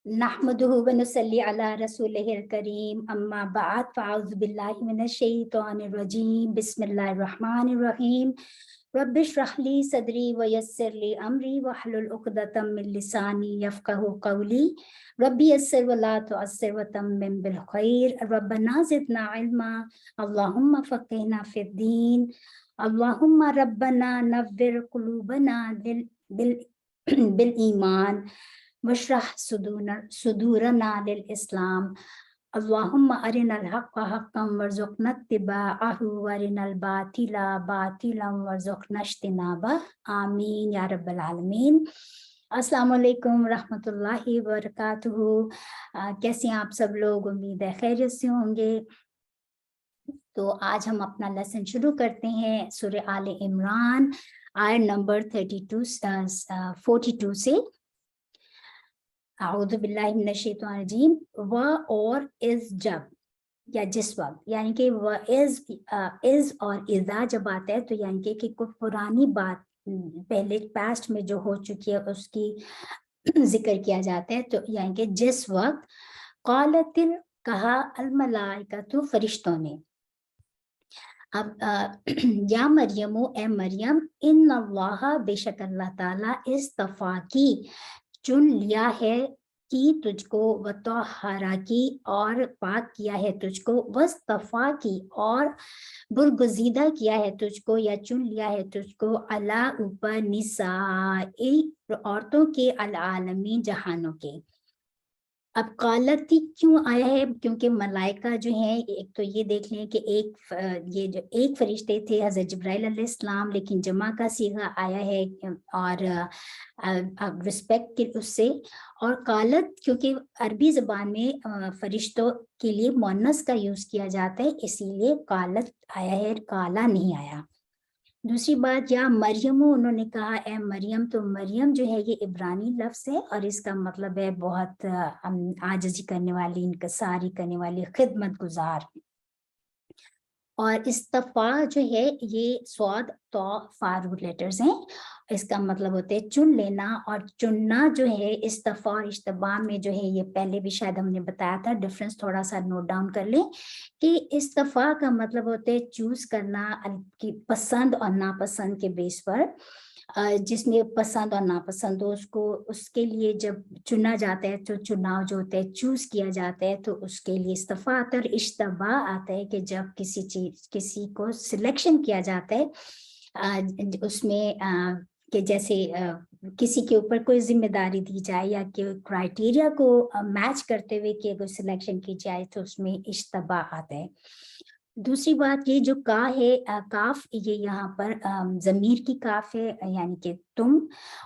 नहमदुहु व नुसल्ली अला रसूलिहिल करीम अम्मा बाद फ़अऊज़ु बिल्लाहि मिनश शैतानिर रजीम बिस्मिल्लाहिर रहमानिर रहीम रब्बिश्रह ली सदरी व यस्सिर ली अमरी वहलुल उक़दतम मिन लिसानी यफ़क़हू क़ौली रब्बी यस्सिर व ला तुअस्सिर व तम्मिम बिल खैर रब्बना ज़िदना इल्मा अल्लाहुम्मा फ़क़्हिना फ़िद्दीन अल्लाहुम्मा रब्बना नव्विर क़ुलूबना बिल बिल ईमान वशरह सुदूरना लिल इस्लाम अल्लाहुम्मा अरिनल हक़्क़ हक़्क़न वरज़ुक़ना इत्तिबाअहु वअरिनल बातिला बातिलन वरज़ुक़ना इज्तिनाबह आमीन या रब्बल आलमीन। अस्सलाम वालेकुम रहमतुल्लाहि व बरकातुहू। कैसे हैं आप सब लोग? उम्मीद है खैरियत से होंगे। तो आज हम अपना लेसन शुरू करते हैं सूरह आले इमरान आयत नंबर 42 से। आऊज़ु बिल्लाहि मिनश शैतानिर रजीम। व और इस जब या जिस वक्त, यानी कि व इज और इज़ा जब आता है तो यानी कि कोई पुरानी बात पहले पास्ट में जो हो चुकी है उसकी जिक्र किया जाता है। तो यानी कि जिस वक्त क़ालतिल कहा अल मलाइकतु फरिश्तों ने, अब या मरियमो ए मरियम इन्नल्लाह बेशक अल्लाह ताला इस्तफा की चुन लिया है कि तुझको वतहरा की और पाक किया है तुझको, वस्तफा की और बुरगुज़ीदा किया है तुझको या चुन लिया है तुझको, अला ऊपर निसाई औरतों के अल आलमीन जहानों के। अब कालती क्यों आया है? क्योंकि मलाइका जो हैं, एक तो ये देख लें कि ये जो एक फरिश्ते थे हज़रत जिब्राइल अलैहिस्सलाम, लेकिन जमा का सीगा आया है और रिस्पेक्ट के उससे। और कालत क्योंकि अरबी ज़बान में फरिश्तों के लिए मुअन्नस का यूज़ किया जाता है, इसीलिए कालत आया है, काला नहीं आया। दूसरी बात, या मरियम, उन्होंने कहा ए मरियम, तो मरियम जो है ये इब्रानी लफ्ज़ है और इसका मतलब है बहुत आजिज़ी करने वाली, इनकसारी करने वाली, खिदमत गुजार। और इस्तफा जो है ये स्वाद तो फारू लेटर्स हैं, इसका मतलब होते हैं चुन लेना। और चुनना जो है इस्तफा और इज्तिबा में जो है, ये पहले भी शायद हमने बताया था, डिफरेंस थोड़ा सा नोट डाउन कर लें कि इस्तफा का मतलब होते है चूज करना की पसंद और नापसंद के बेस पर। जिसमें पसंद और नापसंद हो उसको, उसके लिए जब चुना जाता है तो चुनाव जो होता है चूज किया जाता है, तो उसके लिए इस्तफा आता है। इज्तिबा आता है कि जब किसी को सिलेक्शन किया जाता है उसमें कि जैसे किसी के ऊपर कोई जिम्मेदारी दी जाए या कि क्राइटेरिया को मैच करते हुए कि अगर सिलेक्शन की जाए तो उसमें इज्तिबा आता है। दूसरी बात, ये जो का है काफ, ये यहाँ पर ज़मीर की काफ है, यानी कि तुम।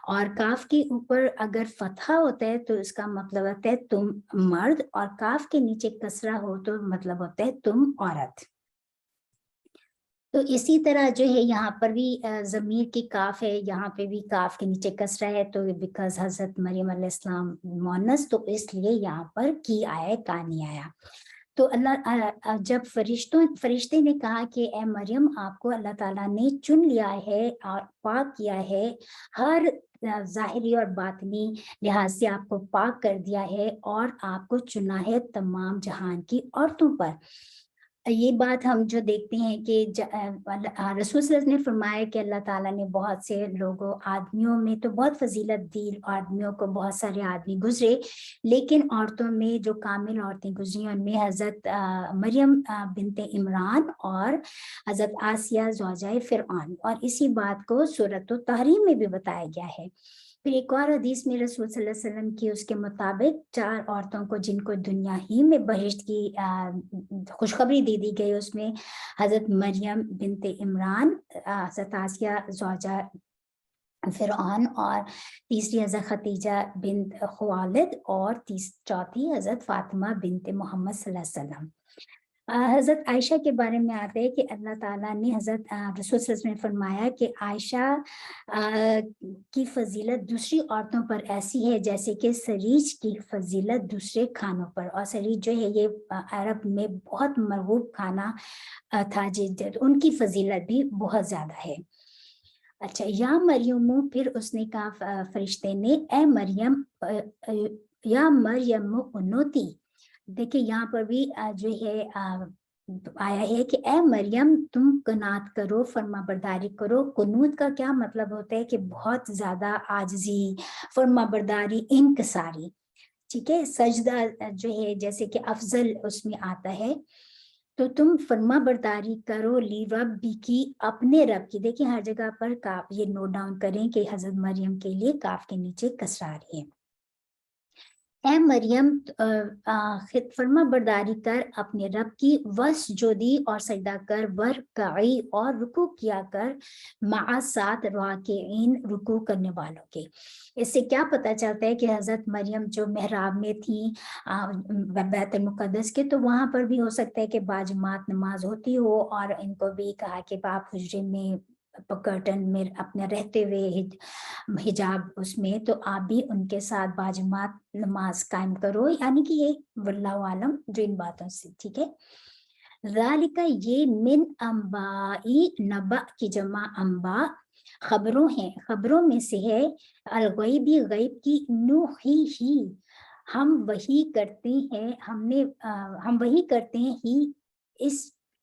और काफ के ऊपर अगर फतहा होता है तो इसका मतलब होता है तुम मर्द, और काफ के नीचे कसरा हो तो मतलब होता है तुम औरत। तो इसी तरह जो है यहाँ पर भी ज़मीर की काफ है, यहाँ पे भी काफ के नीचे कसरा है, तो बिकॉज हज़रत मरियम अलैहिस्सलाम मुअन्नस, तो इसलिए यहाँ पर की आया, का नहीं आया। तो अल्लाह जब फरिश्ते ने कहा कि ए मरियम, आपको अल्लाह ताला ने चुन लिया है और पाक किया है, हर ज़ाहिरी और बातनी लिहाज से आपको पाक कर दिया है और आपको चुना है तमाम जहान की औरतों पर। ये बात हम जो देखते हैं कि रसूल सल्लल्लाहु अलैहि वसल्लम ने फरमाया कि अल्लाह ताला ने बहुत से लोगों, आदमियों में तो बहुत फजीलत दी, आदमियों को बहुत सारे आदमी गुजरे, लेकिन औरतों में जो कामिल औरतें गुजरी उनमें हज़रत मरियम बिनते इमरान और हज़रत आसिया ज़ौजाए फ़िरऔन, और इसी बात को सूरत तहरीम में भी बताया गया है। फिर एक और हदीस में रसूल सल्लल्लाहु अलैहि वसल्लम की उसके मुताबिक 4 औरतों को जिनको दुनिया ही में बहिश्त की खुशखबरी दे दी गई, उसमें हज़रत मरियम बिनते इमरान, हज़रत आसिया ज़ौजा फ़िरऔन, और तीसरी हज़रत खदीजा बिन्त खुवालिद, और चौथी हज़रत फ़ातिमा बिनते मोहम्मद सल्लल्लाहु अलैहि वसल्लम। हज़रत आयशा के बारे में आता है कि अल्लाह ताला ने हज़रत रसूल सल्लल्लाहु अलैहि वसल्लम ने फरमाया कि आयशा की फजीलत दूसरी औरतों पर ऐसी है जैसे कि सरीज की फजीलत दूसरे खानों पर। और सरीज जो है ये अरब में बहुत मरगूब खाना था, उनकी फजीलत भी बहुत ज़्यादा है। अच्छा, या मरियम, फिर उसने कहा फरिश्ते ने, ए मरियम, या मरियम कुनूती, देखिए यहाँ पर भी जो है आया है कि ए मरियम तुम कनात करो, फर्मा बरदारी करो। कुनूत का क्या मतलब होता है कि बहुत ज्यादा आजिजी, फर्मा बरदारी, इंकसारी, ठीक है। सजदा जो है जैसे कि अफजल उसमें आता है, तो तुम फर्मा बरदारी करो ली रब्बी की, अपने रब की। देखिए हर जगह पर काफ, ये नोट डाउन करें कि हजरत मरियम के लिए काफ के नीचे कसरा आ रही है। ए मरियम फर्मा बरदारी कर अपने रब की, वस जोदी और सजदा कर, वर कई और रुकू किया कर, मा साथ राकिईन रुकू करने वालों के। इससे क्या पता चलता है कि हजरत मरियम जो मेहराब में थी बैतुल मुकद्दस के, तो वहां पर भी हो सकता है कि बाजमात नमाज होती हो, और इनको भी कहा कि आप हुजरे में कर्टन में अपने रहते हुए हिजाब उसमें, तो आप भी उनके साथ बाजमात नमाज कायम करो, यानी कि ये वल्लाहु आलम जो इन बातों से, ठीक है। ज़ालिका, ये मिन अंबाई, नबा की जमा अंबा, खबरों हैं, खबरों में से है, अलगैबी, गैब की, नूही, हम वही करते हैं, हम वही करते हैं ही,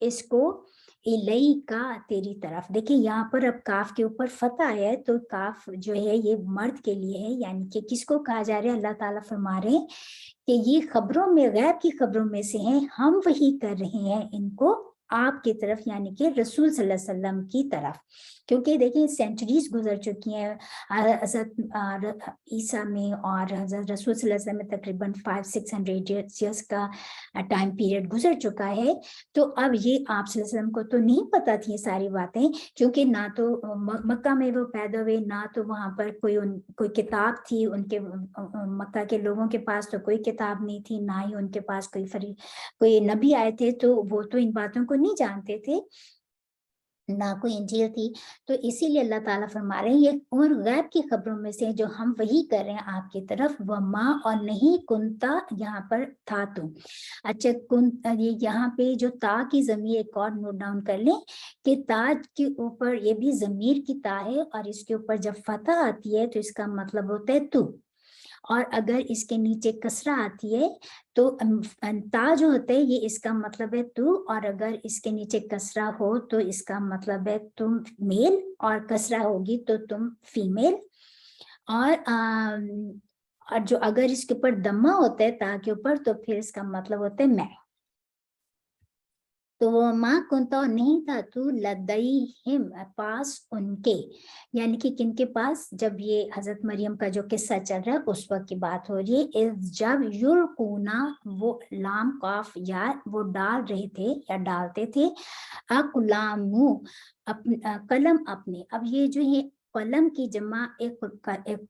इसको इलई का, तेरी तरफ। देखिए यहाँ पर अब काफ के ऊपर फतह है, तो काफ जो है ये मर्द के लिए है, यानी कि किसको कहा जा रहा है, अल्लाह ताला फरमा रहे हैं कि ये खबरों में, गैब की खबरों में से हैं, हम वही कर रहे हैं इनको आपकी तरफ, यानी कि रसूल सल्लल्लाहु अलैहि वसल्लम की तरफ। क्योंकि देखिए सेंचुरीज गुजर चुकी हैं हजरत ईसा में, और हजरत रसूल सल्लल्लाहु अलैहि वसल्लम में तकरीबन 500-600 ईयर्स का टाइम पीरियड गुजर चुका है। तो अब ये आप सल्लल्लाहु अलैहि वसल्लम को तो नहीं पता थी ये सारी बातें, क्योंकि ना तो मक्का में वो पैदा हुए, ना तो वहां पर कोई किताब थी उनके, मक्का के लोगों के पास तो कोई किताब नहीं थी, ना ही उनके पास कोई नबी आए थे, तो वो तो इन बातों को नहीं जानते थे, ना कोई इंजील थी। तो इसीलिए अल्लाह ताला फरमा रहे हैं ये और गैब की खबरों में से जो हम वही कर रहे हैं आपकी तरफ, व माँ, और नहीं कुंता, यहाँ पर था तुम। अच्छा ये यहाँ पे जो ता की जमीर एक और नोट डाउन कर लें कि ताज के ऊपर ये भी जमीर की ता है, और इसके ऊपर जब फतह आती है तो इसका मतलब होता है तू, और अगर इसके नीचे कसरा आती है तो ता जो होता है ये इसका मतलब है तू, और अगर इसके नीचे कसरा हो तो इसका मतलब है तुम मेल, और कसरा होगी तो तुम फीमेल। और जो अगर इसके ऊपर दम्मा होता है ता के ऊपर, तो फिर इसका मतलब होता है मैं। तो वो माँ कुंता, नहीं था तू लदईहिम, पास उनके, यानी कि किनके पास, जब ये हजरत मरियम का जो किस्सा चल रहा है उस वक्त की बात हो रही है। जब युल्कूना, वो लाम काफ या, वो डाल रहे थे या डालते थे, अकुलामू, कलम अपने। अब ये जो है कलम की जमा एक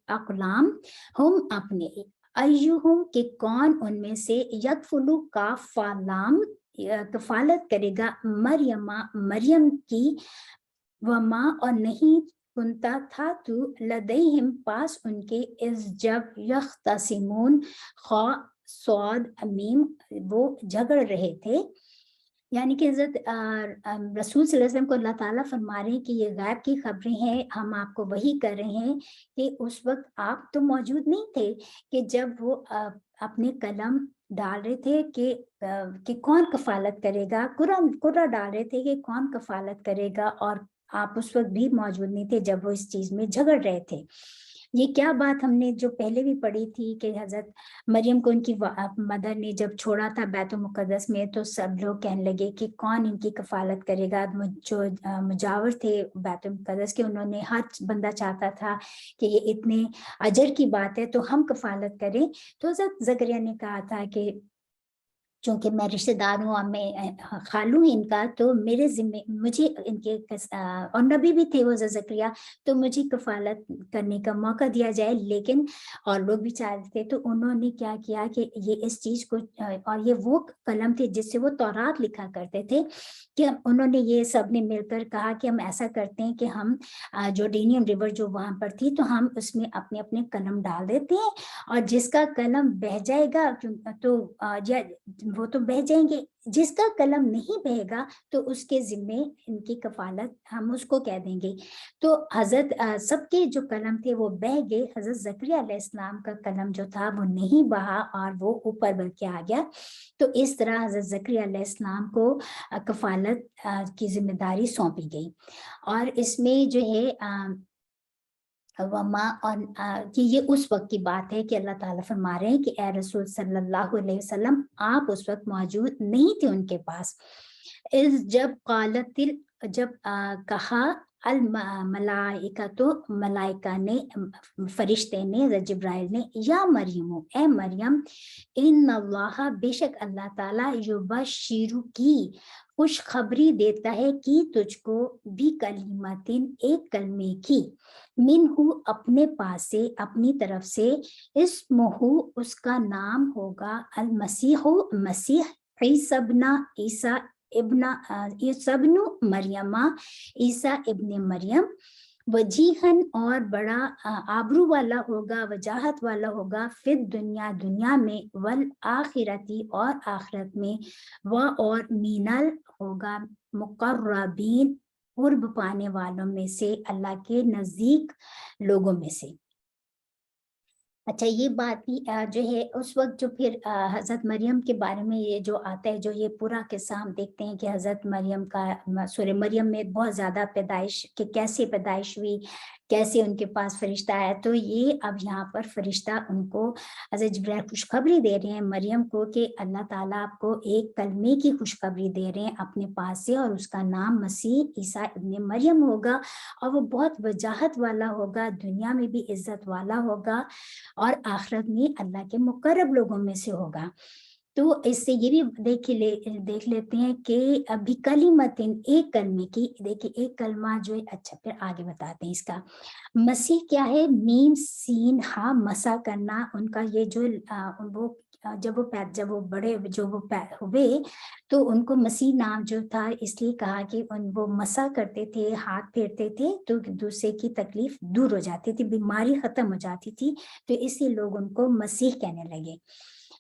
अकुलाम, हम अपने, अय्युहुम के कौन उनमें से, यकफुलु का फालाम, कफालत करेगा, मरियमा, मरियम की, वमा, और नहीं कुंता था तू, लदईहिम, पास उनके, इस जब यख्तसिमून, खा सौद अमीम, वो झगड़ रहे थे। यानी कि हजरत रसूल सल्लल्लाहु अलैहि वसल्लम को अल्लाह ताला फरमा रहे हैं कि ये गैब की खबरें हैं, हम आपको वही कर रहे हैं कि उस वक्त आप तो मौजूद नहीं थे कि जब वो अपने कलम डाल रहे थे कि कौन कफालत करेगा, कुर्रा डाल रहे थे कि कौन कफालत करेगा, और आप उस वक्त भी मौजूद नहीं थे जब वो इस चीज में झगड़ रहे थे। ये क्या बात हमने जो पहले भी पढ़ी थी कि हजरत मरियम को उनकी मदर ने जब छोड़ा था बैतुल मुकद्दस में, तो सब लोग कहने लगे कि कौन इनकी कफालत करेगा। जो मुजावर थे बैतुल मुकद्दस के, उन्होंने, हर बंदा चाहता था कि ये इतने अजर की बात है तो हम कफालत करें। तो हजरत जकरिया ने कहा था कि चूंकि मैं रिश्तेदार हूँ और मैं खालू हूँ इनका, तो मेरे जिम्मे, मुझे इनके और नबी भी थे वो जकरिया, तो मुझे कफालत करने का मौका दिया जाए। लेकिन और लोग भी चाहते थे, तो उन्होंने क्या किया कि ये इस चीज को, और ये वो कलम थे जिससे वो तौरात लिखा करते थे, कि उन्होंने ये सब ने मिलकर कहा कि हम ऐसा करते हैं कि हम जोर्डेनियन रिवर जो वहां पर थी, तो हम उसमें अपने अपने कलम डाल देते हैं, और जिसका कलम बह जाएगा तो या وہ تو بہ جائیں گے. جس کا قلم نہیں بہے گا تو اس کے ذمے ان کی کفالت ہم اس کو کہہ دیں گے. تو حضرت سب کے جو قلم تھے وہ بہ گئے. حضرت زکریا علیہ السلام کا قلم جو تھا وہ نہیں بہا اور وہ اوپر بل کے آ گیا. تو اس طرح حضرت زکریا علیہ السلام کو کفالت کی ذمہ داری سونپی گئی. اور اس میں جو ہے وما اور کہ یہ اس وقت کی بات ہے کہ اللہ تعالیٰ فرما رہے ہیں کہ اے رسول صلی اللہ علیہ وسلم آپ اس وقت موجود نہیں تھے ان کے پاس. جب کہا الملائکہ تو ملائکہ نے فرشتے نے جبرائیل نے یا مریم اے مریم ان اللہ بے شک اللہ تعالیٰ یبشرو کی خوشخبری دیتا ہے کہ تجھ کو بھی کلمتن ایک کلمے کی منہ اپنے پاس سے اپنی طرف سے اسمہ اس کا نام ہوگا المسیح مسیح عیسی ابن مریم عیسیٰ ابن مریم وجیہن اور بڑا آبرو والا ہوگا وجاہت والا ہوگا فی دنیا دنیا میں والآخرتی اور آخرت میں اور مینل ہوگا مقربین قرب پانے والوں میں سے اللہ کے نزدیک لوگوں میں سے. اچھا یہ بات جو ہے اس وقت جو پھر حضرت مریم کے بارے میں یہ جو آتا ہے جو یہ پورا قصہ ہم دیکھتے ہیں کہ حضرت مریم کا سورہ مریم میں بہت زیادہ پیدائش کہ کیسے پیدائش ہوئی کیسے ان کے پاس فرشتہ آیا. تو یہ اب یہاں پر فرشتہ ان کو حضرت جبرائیل خوشخبری دے رہے ہیں مریم کو کہ اللہ تعالیٰ آپ کو ایک کلمے کی خوشخبری دے رہے ہیں اپنے پاس سے اور اس کا نام مسیح عیسیٰ ابن مریم ہوگا اور وہ بہت وجاہت والا ہوگا دنیا میں بھی عزت والا ہوگا اور آخرت میں اللہ کے مقرب لوگوں میں سے ہوگا. تو اس سے یہ بھی دیکھ لیتے ہیں کہ ابھی کلمتن ایک کلمے کی دیکھیے ایک کلمہ جو ہے. اچھا پھر آگے بتاتے ہیں اس کا مسیح کیا ہے. میم سین ہاں مسا کرنا ان کا یہ جو وہ جب وہ بڑے جو وہ ہوئے تو ان کو مسیح نام جو تھا اس لیے کہا کہ وہ مسا کرتے تھے ہاتھ پھیرتے تھے تو دوسرے کی تکلیف دور ہو جاتی تھی بیماری ختم ہو جاتی تھی تو اسی لوگ ان کو مسیح کہنے لگے.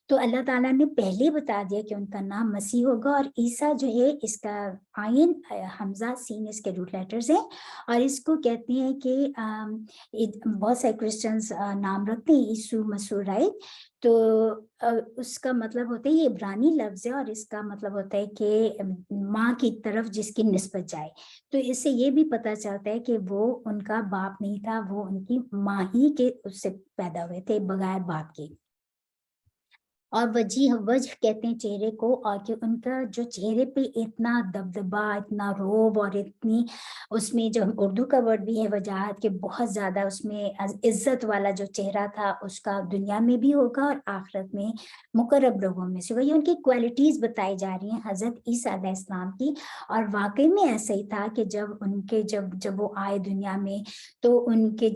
تو اللہ تعالیٰ نے پہلے بتا دیا کہ ان کا نام مسیح ہوگا اور عیسیٰ جو ہے اس کا عین حمزہ سین اس کے روٹ لیٹرز ہیں اور اس کو کہتے ہیں کہ بہت سے کرسچنز نام رکھتے ہیں یسوع مسیح رائٹ. تو اس کا مطلب ہوتا ہے یہ عبرانی لفظ ہے اور اس کا مطلب ہوتا ہے کہ ماں کی طرف جس کی نسبت جائے. تو اس سے یہ بھی پتہ چلتا ہے کہ وہ ان کا باپ نہیں تھا وہ ان کی ماں ہی کے اس سے پیدا ہوئے تھے بغیر باپ کے. اور وجہ کہتے ہیں چہرے کو اور کہ ان کا جو چہرے پہ اتنا دبدبا اتنا روب اور اتنی اس میں جو اردو کا ورڈ بھی ہے وجاہت کے بہت زیادہ اس میں عزت والا جو چہرہ تھا اس کا دنیا میں بھی ہوگا اور آخرت میں مقرب لوگوں میں سے. وہی ان کی کوالٹیز بتائی جا رہی ہیں حضرت عیسیٰ علیہ السلام کی اور واقعی میں ایسا ہی تھا کہ جب وہ آئے دنیا میں تو ان کے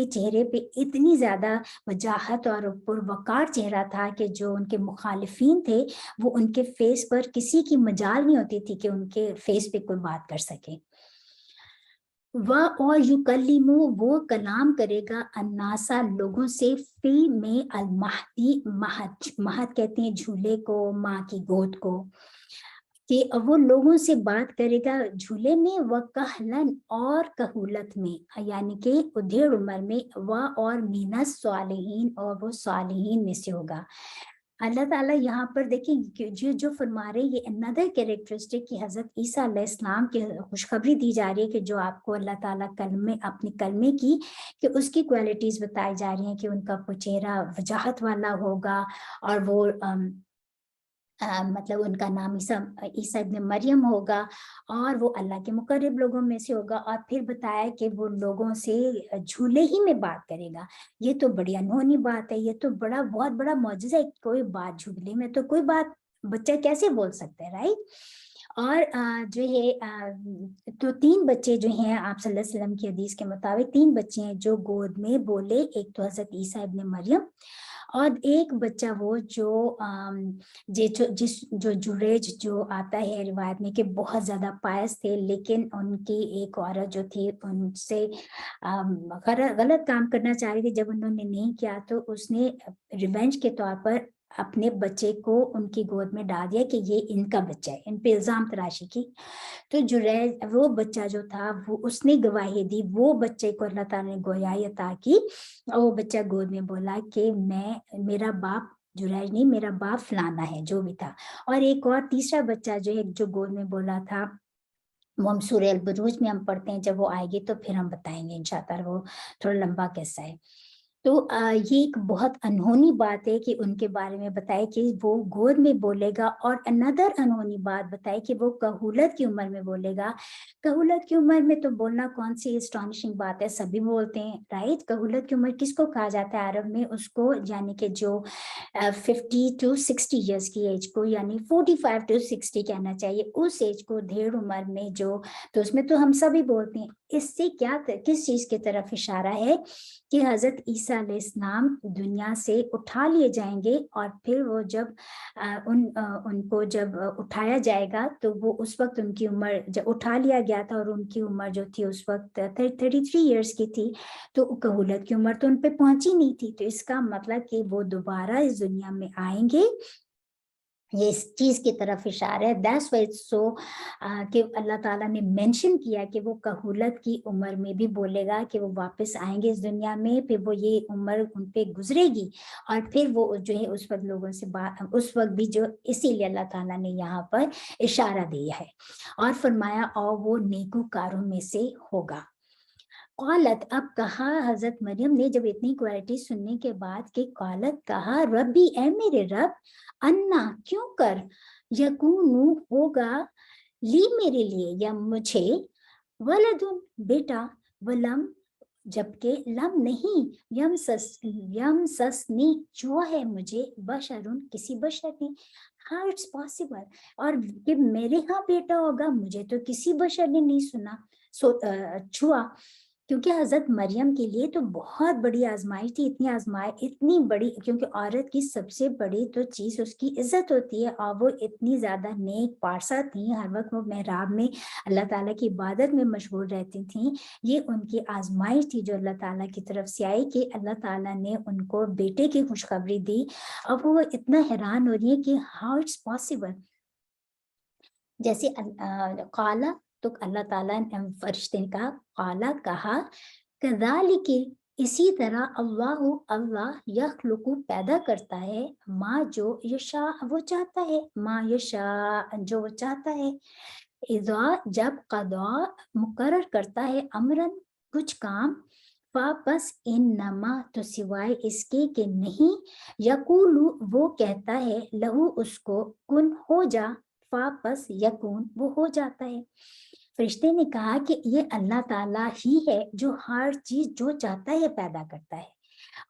چہرے پہ اتنی زیادہ وجاہت اور پروقار چہرہ تھا کہ جو ان کے مخالفین تھے وہ ان کے فیس پر کسی کی مجال نہیں ہوتی تھی کہ ان کے فیس پہ کوئی بات کر سکے. اور یکلمو وہ کلام کرے گا الناسا لوگوں سے فی میں المہدی مہد کہتے ہیں جھولے کو ماں کی گود کو کہ وہ لوگوں سے بات کرے گا جھولے میں وکہلن اور کہولت میں یعنی کہ ادھیڑ عمر میں اور مینس صالحین اور وہ صالحین میں سے ہوگا. اللہ تعالیٰ یہاں پر دیکھیں جو فرما رہے یہ another characteristic کی حضرت عیسیٰ علیہ السلام کی خوشخبری دی جا رہی ہے کہ جو آپ کو اللہ تعالیٰ اپنے کلمے کی کہ اس کی کوالٹیز بتائی جا رہی ہیں کہ ان کا چہرہ وجاہت والا ہوگا اور وہ مطلب ان کا نام عیسیٰ ابن مریم ہوگا اور وہ اللہ کے مقرب لوگوں میں سے ہوگا. اور پھر بتایا کہ وہ لوگوں سے جھولے ہی میں بات کرے گا. یہ تو بڑی انہونی بات ہے یہ تو بہت بڑا معجزہ ہے. کوئی بات جھولے میں تو کوئی بات بچہ کیسے بول سکتا ہے رائٹ. اور جو ہے تو 3 بچے جو ہیں آپ صلی اللہ علیہ وسلم کی حدیث کے مطابق 3 بچے ہیں جو گود میں بولے. ایک تو حضرت عیسیٰ ابن مریم اور ایک بچہ وہ جو جریج جو آتا ہے روایت میں کہ بہت زیادہ پائس تھے لیکن ان کی ایک عورت جو تھی ان سے غلط کام کرنا چاہ رہی تھی. جب انہوں نے نہیں کیا تو اس نے ریونج کے طور پر اپنے بچے کو ان کی گود میں ڈال دیا کہ یہ ان کا بچہ ہے, ان پہ الزام تراشی کی. تو جریج وہ بچہ جو تھا وہ اس نے گواہی دی, وہ بچے کو اللہ تعالیٰ نے گویائی عطا کی, وہ بچہ گود میں بولا کہ میرا باپ جریج نہیں, میرا باپ فلانا ہے, جو بھی تھا. اور ایک اور تیسرا بچہ جو ہے جو گود میں بولا تھا, وہ ہم سورہ البروج میں ہم پڑھتے ہیں, جب وہ آئے گی تو پھر ہم بتائیں گے انشاءاللہ وہ تھوڑا لمبا قصہ ہے. تو یہ ایک بہت انہونی بات ہے کہ ان کے بارے میں بتائے کہ وہ گود میں بولے گا, اور اندر انہونی بات بتائے کہ وہ کہولت کی عمر میں بولے گا. کہولت کی عمر میں تو بولنا کون سی اسٹانشنگ بات ہے, سبھی بولتے ہیں رائٹ. کہولت کی عمر کس کو کہا جاتا ہے عرب میں؟ اس کو یعنی کہ جو 50 to 60 ایئرس کی ایج کو, یعنی 45 to 60 کہنا چاہیے, اس ایج کو دھیڑ عمر میں جو, تو اس میں تو ہم سبھی بولتے ہیں. اس سے کیا کس چیز کی طرف اشارہ ہے کہ حضرت عیسیٰ علیہ السلام دنیا سے اٹھا لیے جائیں گے, اور پھر وہ جب ان کو جب اٹھایا جائے گا تو وہ اس وقت ان کی عمر, جب اٹھا لیا گیا تھا اور ان کی عمر جو تھی اس وقت 33 ایئرس کی تھی, تو کہولت کی عمر تو ان پہ پہنچی نہیں تھی. تو اس کا مطلب کہ وہ دوبارہ اس دنیا میں آئیں گے, یہ اس چیز کی طرف اشارہ ہے. That's why it's so کہ اللہ تعالیٰ نے مینشن کیا کہ وہ کہولت کی عمر میں بھی بولے گا کہ وہ واپس آئیں گے اس دنیا میں, پھر وہ یہ عمر ان پہ گزرے گی, اور پھر وہ جو ہے اس وقت لوگوں سے بات, اس وقت بھی جو, اسی لیے اللہ تعالیٰ نے یہاں پر اشارہ دیا ہے اور فرمایا اور وہ نیکوکاروں میں سے ہوگا. قالت, اب کہا حضرت مریم نے جب اتنی کوالٹی سننے کے بعد کہ قالت کہا, ربی اے میرے رب, انا کیوں کر, یکونو ہوگا, لی میرے لیے یا مجھے, ولدن بیٹا, ولم جبکہ لم نہیں, یم سسنی چھوا ہے مجھے, بشرن کسی بشر نے, ہاؤ اٹس پاسبل, اور کہ میرے ہاں بیٹا ہوگا, مجھے تو کسی بشر نے نہیں سنا چھوا. کیونکہ حضرت مریم کے لیے تو بہت بڑی آزمائش تھی, اتنی بڑی, کیونکہ عورت کی سب سے بڑی تو چیز اس کی عزت ہوتی ہے, اور وہ اتنی زیادہ نیک پارسا تھیں, ہر وقت وہ محراب میں اللہ تعالیٰ کی عبادت میں مشغول رہتی تھیں. یہ ان کی آزمائش تھی جو اللہ تعالیٰ کی طرف سے آئی کہ اللہ تعالیٰ نے ان کو بیٹے کی خوشخبری دی. اب وہ اتنا حیران ہو رہی ہے کہ ہاؤ اٹس پاسبل. جیسے قالا, تو اللہ تعالیٰ نے فرشتے نے کہا, قالا کہا, کذالک اسی طرح اللہ یخلق پیدا کرتا ہے, ما جو یشاء وہ چاہتا ہے, ما یشاء جو وہ چاہتا ہے, اذا جب قضا مقرر کرتا ہے, امرن کچھ کام, بس انما تو سوائے اس کے کہ نہیں, یقول وہ کہتا ہے, لہو اس کو, کن ہو جا, پس یکون وہ ہو جاتا ہے. فرشتے نے کہا کہ یہ اللہ تعالیٰ ہی ہے جو ہر چیز جو چاہتا ہے پیدا کرتا ہے,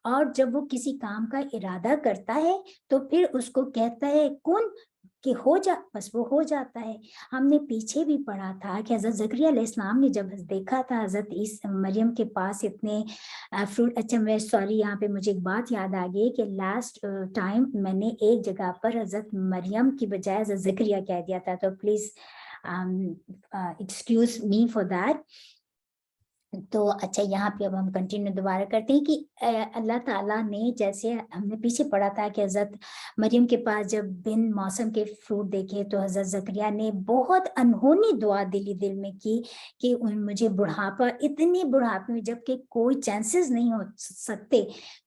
اور جب وہ کسی کام کا ارادہ کرتا ہے تو پھر اس کو کہتا ہے کن, کہ ہو جا, بس وہ ہو جاتا ہے. ہم نے پیچھے بھی پڑھا تھا کہ حضرت زکریا علیہ السلام نے جب دیکھا تھا حضرت مریم کے پاس اتنے فروٹ, اچھا میں سوری یہاں پہ مجھے ایک بات یاد آ گئی کہ لاسٹ ٹائم میں نے ایک جگہ پر حضرت مریم کی بجائے حضرت زکریا کہہ دیا تھا, تو please excuse me for that. تو اچھا یہاں پہ اب ہم کنٹینیو دوبارہ کرتے ہیں کہ اللہ تعالیٰ نے, جیسے ہم نے پیچھے پڑھا تھا کہ حضرت مریم کے پاس جب بن موسم کے فروٹ دیکھے تو حضرت زکریا نے بہت انہونی دعا دل میں کی کہ مجھے بڑھاپا, اتنی بڑھاپے میں جب کہ کوئی چانسز نہیں ہو سکتے,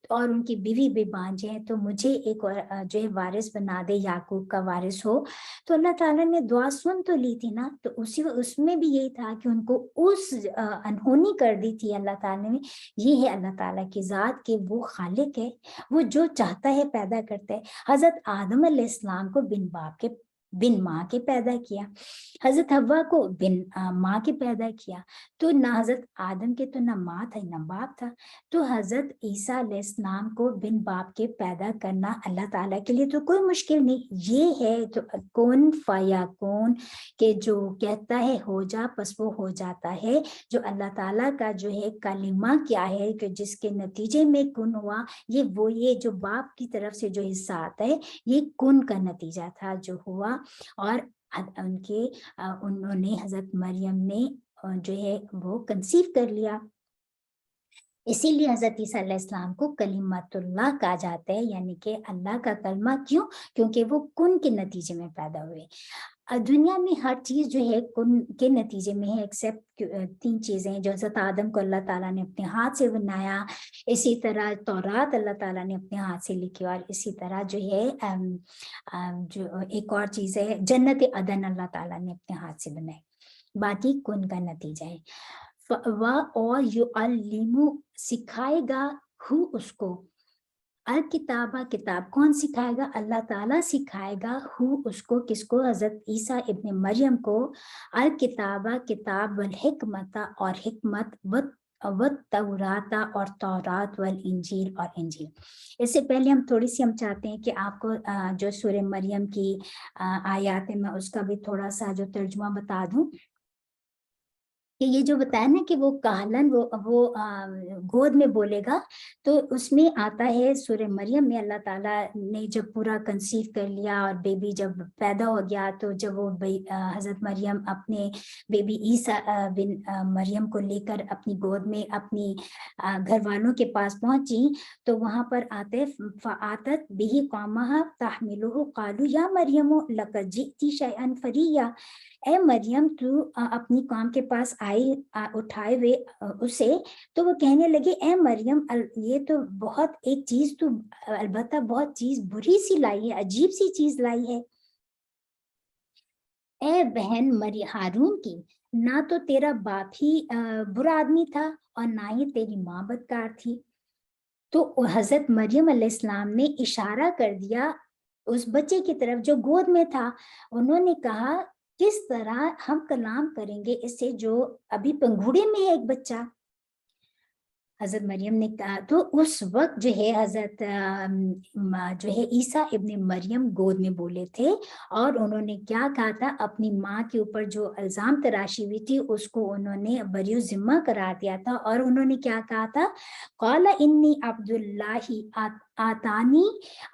اور ان کی بیوی بھی بانجھے ہیں, تو مجھے ایک جو ہے وارث بنا دے, یعقوب کا وارث ہو. تو اللہ تعالیٰ نے دعا سن تو لی تھی نا, تو اس میں بھی یہی تھا کہ ان کو اس انہونی کر دی تھی اللہ تعالیٰ نے. یہ ہے اللہ تعالیٰ کی ذات کہ وہ خالق ہے, وہ جو چاہتا ہے پیدا کرتا ہے. حضرت آدم علیہ السلام کو بن ماں کے پیدا کیا, حضرت حوا کو بن ماں کے پیدا کیا, تو نہ حضرت آدم کے تو نہ ماں تھا نہ باپ تھا. تو حضرت عیسیٰ علیہ السلام کو بن باپ کے پیدا کرنا اللہ تعالیٰ کے لیے تو کوئی مشکل نہیں. یہ ہے تو کون فیکون, کہ جو کہتا ہے ہو جا بس وہ ہو جاتا ہے. جو اللہ تعالیٰ کا جو ہے کلمہ کیا ہے کہ جس کے نتیجے میں کن ہوا, یہ جو باپ کی طرف سے جو حصہ آتا ہے یہ کن کا نتیجہ تھا جو ہوا. اور انہوں نے حضرت مریم نے جو ہے وہ کنسیو کر لیا. اسی لیے حضرت عیسیٰ علیہ السلام کو کلمت اللہ کہا جاتا ہے، یعنی کہ اللہ کا کلمہ. کیوں؟ کیونکہ وہ کن کے نتیجے میں پیدا ہوئے. دنیا میں ہر چیز جو ہے کن کے نتیجے میں ہے، ایکسیپٹ 3 چیزیں ہیں. جو حضرت آدم کو اللہ تعالیٰ نے اپنے ہاتھ سے بنایا، اسی طرح تورات اللہ تعالیٰ نے اپنے ہاتھ سے لکھی، اور اسی طرح جو ہے جو ایک اور چیز ہے جنت عدن اللہ تعالیٰ نے اپنے ہاتھ سے بنائی. باقی کن کا نتیجہ ہے. اور یعلم سکھائے گا ہو اس کو، الکتابہ کتاب. کون سکھائے گا؟ اللہ تعالیٰ سکھائے گا ہو اس کو. کس کو؟ حضرت عیسیٰ ابن مریم کو. الکتابہ کتاب، والحکمت اور حکمت، والتوراۃ اور تورات، والانجیل اور انجیل. اس سے پہلے ہم چاہتے ہیں کہ آپ کو جو سورہ مریم کی آیات ہیں میں اس کا بھی تھوڑا سا جو ترجمہ بتا دوں. کہ یہ جو بتایا نا کہ وہ کہلن وہ گود میں بولے گا، تو اس میں آتا ہے سورہ مریم میں اللہ تعالیٰ نے جب پورا کنسیو کر لیا اور بیبی جب پیدا ہو گیا، تو جب وہ حضرت مریم اپنے بیبی عیسیٰ بن مریم کو لے کر اپنی گود میں اپنی گھر والوں کے پاس پہنچی، تو وہاں پر آتے فآتت بہ قومہا تحملہ قالوا یا مریم لقد جئتی شیئا فریا. اے مریم تو اپنی قوم کے پاس اٹھائے ہوئے اسے، تو وہ کہنے لگے اے مریم یہ تو بہت ایک چیز تو البتہ بہت چیز بری سی لائی ہے، عجیب سی چیز لائی ہے. اے بہن ہارون کی، نہ تو تیرا باپ ہی برا آدمی تھا اور نہ ہی تیری ماں بدکار تھی. تو حضرت مریم علیہ السلام نے اشارہ کر دیا اس بچے کی طرف جو گود میں تھا. انہوں نے کہا کس طرح ہم کلام کریں گے اس سے جو ابھی پنگھوڑے میں ہے ایک بچہ. حضرت مریم نے کہا، تو اس وقت جو ہے حضرت جو ہے عیسیٰ ابن مریم گود میں بولے تھے، اور انہوں نے کیا کہا تھا، اپنی ماں کے اوپر جو الزام تراشی ہوئی تھی اس کو انہوں نے بری ذمہ قرار دیا تھا. اور انہوں نے کیا کہا تھا، قال انی عبد اللہ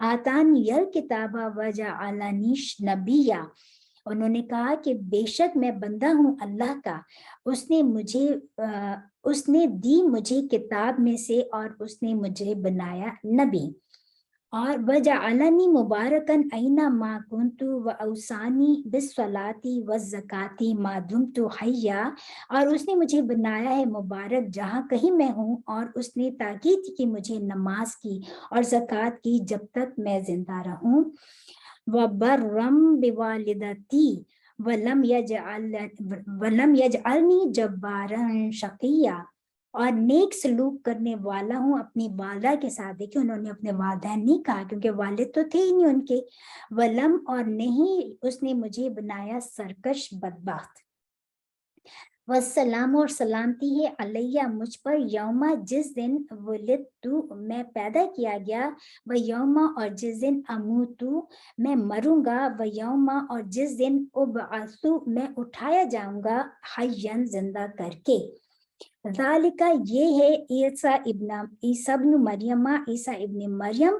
آتانی الکتاب وجعلنی نبیا. انہوں نے کہا کہ بے شک میں بندہ ہوں اللہ کا، اس نے دی مجھے کتاب میں سے اور اس نے مجھے بنایا نبی. اور وجعلنی مبارکن اینما کنت واوصانی بالصلاۃ والزکاۃ ما دمت حیا. اور اس نے مجھے بنایا ہے مبارک جہاں کہیں میں ہوں، اور اس نے تاکید کی مجھے نماز کی اور زکوٰۃ کی جب تک میں زندہ رہوں. وبرم بوالدتی ولم یجعلنی جبارا شقیا. اور نیک سلوک کرنے والا ہوں اپنی والدہ کے ساتھ. دیکھیں انہوں نے اپنے والدین نہیں کہا کیونکہ والد تو تھے ہی نہیں ان کے. ولم اور نہیں اس نے مجھے بنایا سرکش بدبخت. والسلام اور سلامتی ہے علیہ مجھ پر، یوم جس دن ولدتو میں پیدا کیا گیا، و یوم اور جس دن اموتو میں مروں گا، و یوم اور جس دن ابعثو میں اٹھایا جاؤں گا، حیاً زندہ کر کے. ذالکہ یہ ہے عیسیٰ ابن مریم، عیسیٰ ابن مریم،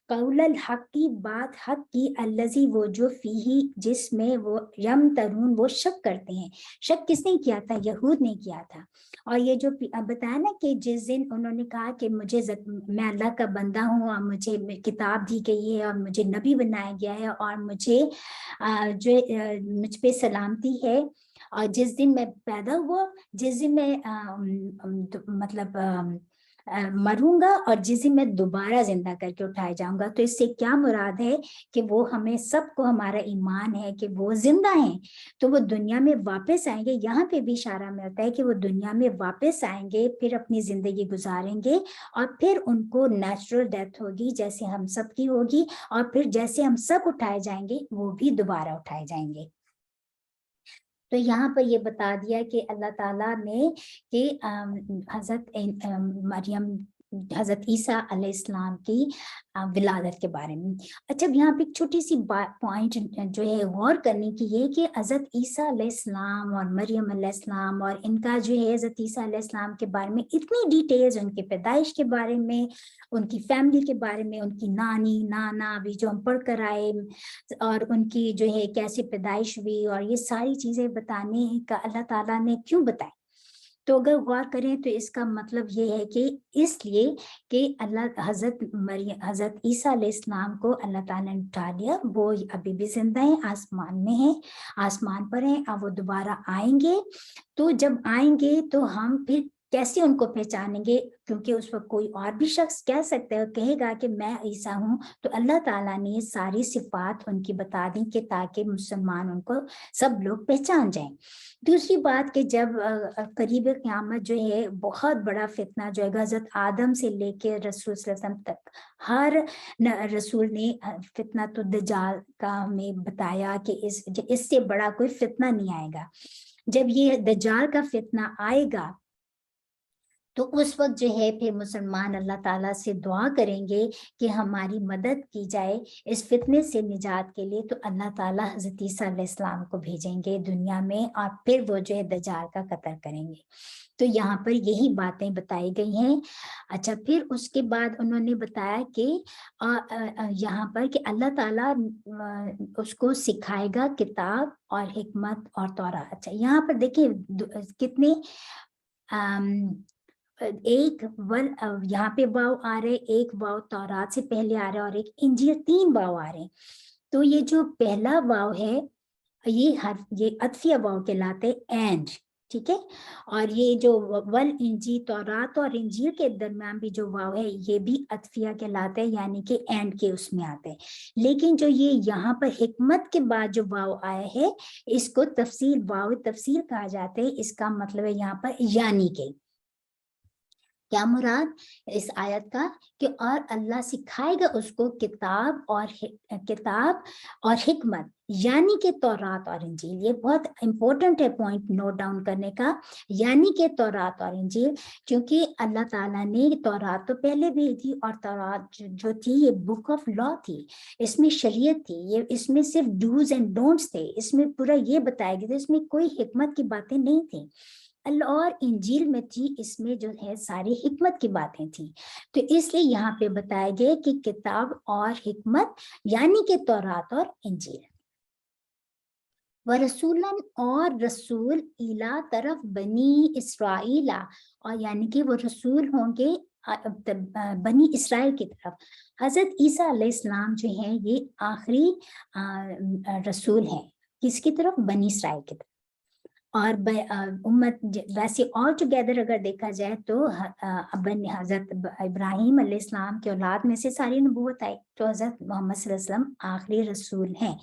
قول الحق کی بات حق کی، الذی وہ جو فیہ جس میں وہ یمترون وہ شک کرتے ہیں. شک کس نے کیا تھا؟ یہود نے کیا تھا. اور یہ جو بتایا نا کہ جس دن انہوں نے کہا کہ میں اللہ کا بندہ ہوں اور مجھے کتاب دی گئی ہے اور مجھے نبی بنایا گیا ہے اور مجھے جو مجھ پہ سلامتی ہے، اور جس دن میں پیدا ہوا، جس دن میں مطلب مروں گا، اور جس دن میں دوبارہ زندہ کر کے اٹھائے جاؤں گا. تو اس سے کیا مراد ہے کہ وہ ہمیں سب کو ہمارا ایمان ہے کہ وہ زندہ ہیں، تو وہ دنیا میں واپس آئیں گے. یہاں پہ بھی اشارہ ملتا ہے کہ وہ دنیا میں واپس آئیں گے، پھر اپنی زندگی گزاریں گے، اور پھر ان کو نیچرل ڈیتھ ہوگی جیسے ہم سب کی ہوگی، اور پھر جیسے ہم سب اٹھائے جائیں گے وہ بھی دوبارہ اٹھائے جائیں گے. تو یہاں پر یہ بتا دیا کہ اللہ تعالیٰ نے کہ حضرت مریم حضرت عیسیٰ علیہ السلام کی ولادت کے بارے میں. اچھا یہاں پہ ایک چھوٹی سی پوائنٹ جو ہے غور کرنے کی یہ کہ حضرت عیسیٰ علیہ السلام اور مریم علیہ السلام اور ان کا جو ہے حضرت عیسیٰ علیہ السلام کے بارے میں اتنی ڈیٹیلز، ان کے پیدائش کے بارے میں، ان کی فیملی کے بارے میں، ان کی نانی نانا ابھی جو ہم پڑھ کر آئے، اور ان کی جو ہے کیسے پیدائش ہوئی، اور یہ ساری چیزیں بتانے کا اللہ تعالیٰ نے کیوں بتائی؟ تو اگر غور کریں تو اس کا مطلب یہ ہے کہ اس لیے کہ حضرت عیسیٰ علیہ السلام کو اللہ تعالیٰ نے اٹھا لیا، وہ ابھی بھی زندہ ہیں، آسمان میں ہیں، آسمان پر ہیں، اب وہ دوبارہ آئیں گے۔ تو جب آئیں گے تو ہم پھر کیسے ان کو پہچانیں گے؟ کیونکہ اس وقت کوئی اور بھی شخص کہہ سکتا ہے اور کہے گا کہ میں عیسیٰ ہوں، تو اللہ تعالیٰ نے ساری صفات ان کی بتا دی کہ تاکہ مسلمان ان کو سب لوگ پہچان جائیں۔ دوسری بات کہ جب قریب قیامت جو ہے بہت بڑا فتنہ جو ہے، حضرت آدم سے لے کے رسول صلی اللہ علیہ وسلم تک ہر رسول نے فتنہ تو دجال کا ہمیں بتایا کہ اس سے بڑا کوئی فتنہ نہیں آئے گا۔ جب یہ دجال کا فتنہ آئے گا تو اس وقت جو ہے پھر مسلمان اللہ تعالیٰ سے دعا کریں گے کہ ہماری مدد کی جائے اس فتنے سے نجات کے لیے، تو اللہ تعالیٰ حضرت عیسیٰ علیہ السلام کو بھیجیں گے دنیا میں اور پھر وہ جو ہے دجال کا قتل کریں گے۔ تو یہاں پر یہی باتیں بتائی گئی ہیں۔ اچھا، پھر اس کے بعد انہوں نے بتایا کہ یہاں پر کہ اللہ تعالیٰ اس کو سکھائے گا کتاب اور حکمت اور تورات۔ اچھا، یہاں پر دیکھیں کتنے ایک یہاں پہ واو آ رہے، ایک واو تورات سے پہلے آ رہا ہے اور ایک انجیل، 3 واو آ رہے ہیں۔ تو یہ جو پہلا واو ہے یہ عطفیہ واو کہلاتے اینڈ، ٹھیک ہے، اور یہ جو ول انجی تورات اور انجیل کے درمیان بھی جو واو ہے یہ بھی عطفیہ کہلاتے ہیں، یعنی کہ اینڈ کے اس میں آتے ہیں۔ لیکن جو یہ یہاں پر حکمت کے بعد جو واو آیا ہے اس کو تفصیل واو تفصیل کہا جاتا ہے۔ اس کا مطلب ہے یہاں پر یعنی کہ کیا مراد اس آیت کا کہ اور اللہ سکھائے گا اس کو کتاب اور حکمت، یعنی کہ تورات اور انجیل۔ یہ بہت امپورٹنٹ ہے پوائنٹ نوٹ ڈاؤن کرنے کا، یعنی کہ تورات اور انجیل، کیونکہ اللہ تعالیٰ نے تورات تو پہلے بھی تھی، اور تورات جو تھی یہ بک آف لا تھی، اس میں شریعت تھی، یہ اس میں صرف ڈوز اینڈ ڈونٹس تھے، اس میں پورا یہ بتایا گیا تھا، اس میں کوئی حکمت کی باتیں نہیں تھیں۔ اور انجیل میں تھی، اس میں جو ہے ساری حکمت کی باتیں تھیں۔ تو اس لیے یہاں پہ بتایا گیا کہ کتاب اور حکمت یعنی کہ تورات اور انجیل۔ ورسولاً اور رسول الا طرف بنی اسرائیل، اور یعنی کہ وہ رسول ہوں گے بنی اسرائیل کی طرف۔ حضرت عیسیٰ علیہ السلام جو ہیں یہ آخری رسول ہیں، کس کی طرف؟ بنی اسرائیل کی طرف۔ اور امت ویسے آل ٹوگیدر اگر دیکھا جائے تو حضرت ابراہیم علیہ السلام کے اولاد میں سے ساری نبوت آئی، تو حضرت محمد صلی اللہ علیہ وسلم آخری رسول ہیں،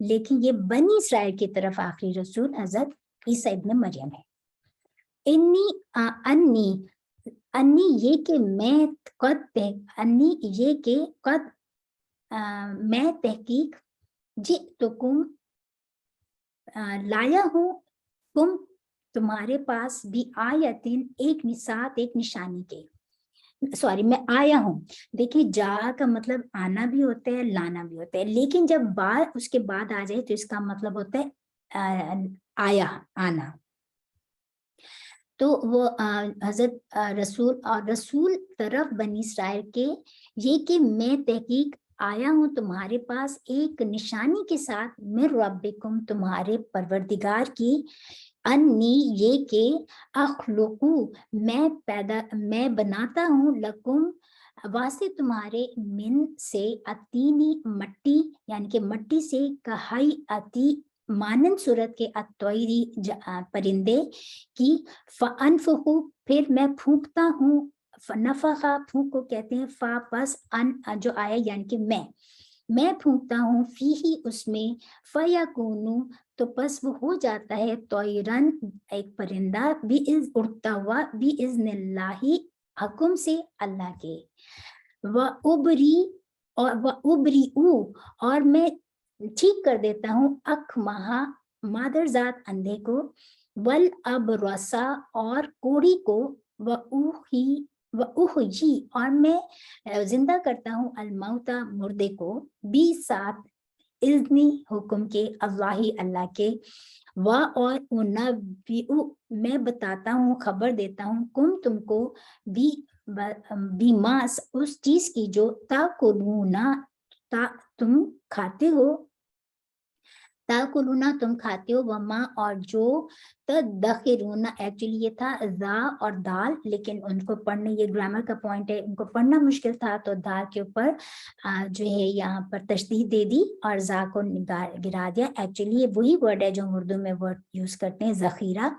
لیکن یہ بنی اسرائیل کی طرف آخری رسول حضرت عیسیٰ ابن مریم ہے۔ انی یہ کہ میں میں تحقیق جئتکم لایا ہوں تمہارے پاس بھی آیتن ایک نشانی کے، میں آیا ہوں۔ دیکھیں جا کا مطلب آنا بھی ہوتا ہے، لانا بھی ہوتا ہے، لیکن جب بات اس کے بعد آ جائے تو اس کا مطلب ہوتا ہے آیا، آنا۔ تو وہ حضرت رسول طرف بنی اسرائیل کے یہ کہ میں تحقیق آیا ہوں تمہارے پاس ایک نشانی کے ساتھ، میں ربکم تمہارے پروردگار کی، انی یہ کہ اخلقو میں بناتا ہوں، لکم واسطے تمہارے، من سے اتینی مٹی، یعنی کہ مٹی سے، کہائی اتی مانند صورت کے، اتویری پرندے کی، فانفخو پھر میں پھونکتا ہوں، نفخا پھونک کو کہتے ہیں، فا پس ان جو آیا یعنی کہ میں پھونکتا ہوں، فی ہی اس میں، فیکونو تو پس وہ ہو جاتا ہے، طیرن ایک پرندہ، اڑتا ہوا، باذن اللہ حکم سے اللہ کے، اور میں ٹھیک کر دیتا ہوں، اکمہا مادر ذات اندھے کو، والابرصا اور کوڑی کو، وَأُحْيِي اور میں زندہ کرتا ہوں، الموتى مردے کو، بھی ساتھ اذنی حکم کے، اللہ کے، اور میں بتاتا ہوں، خبر دیتا ہوں، تم کو بیماس اس چیز کی جو تاکلون تم کھاتے ہو، ताकुलूना तुम खाते हो, वमा और जो, तदखिरूना एक्चुअली ये था जा और दाल, लेकिन उनको पढ़ने, ये ग्रामर का पॉइंट है, उनको पढ़ना मुश्किल था तो दाल के ऊपर जो है यहाँ पर तशदीद दे दी और जा को गिरा दिया। एक्चुअली ये वही वर्ड है जो हम उर्दू में वर्ड यूज करते हैं जखीरा।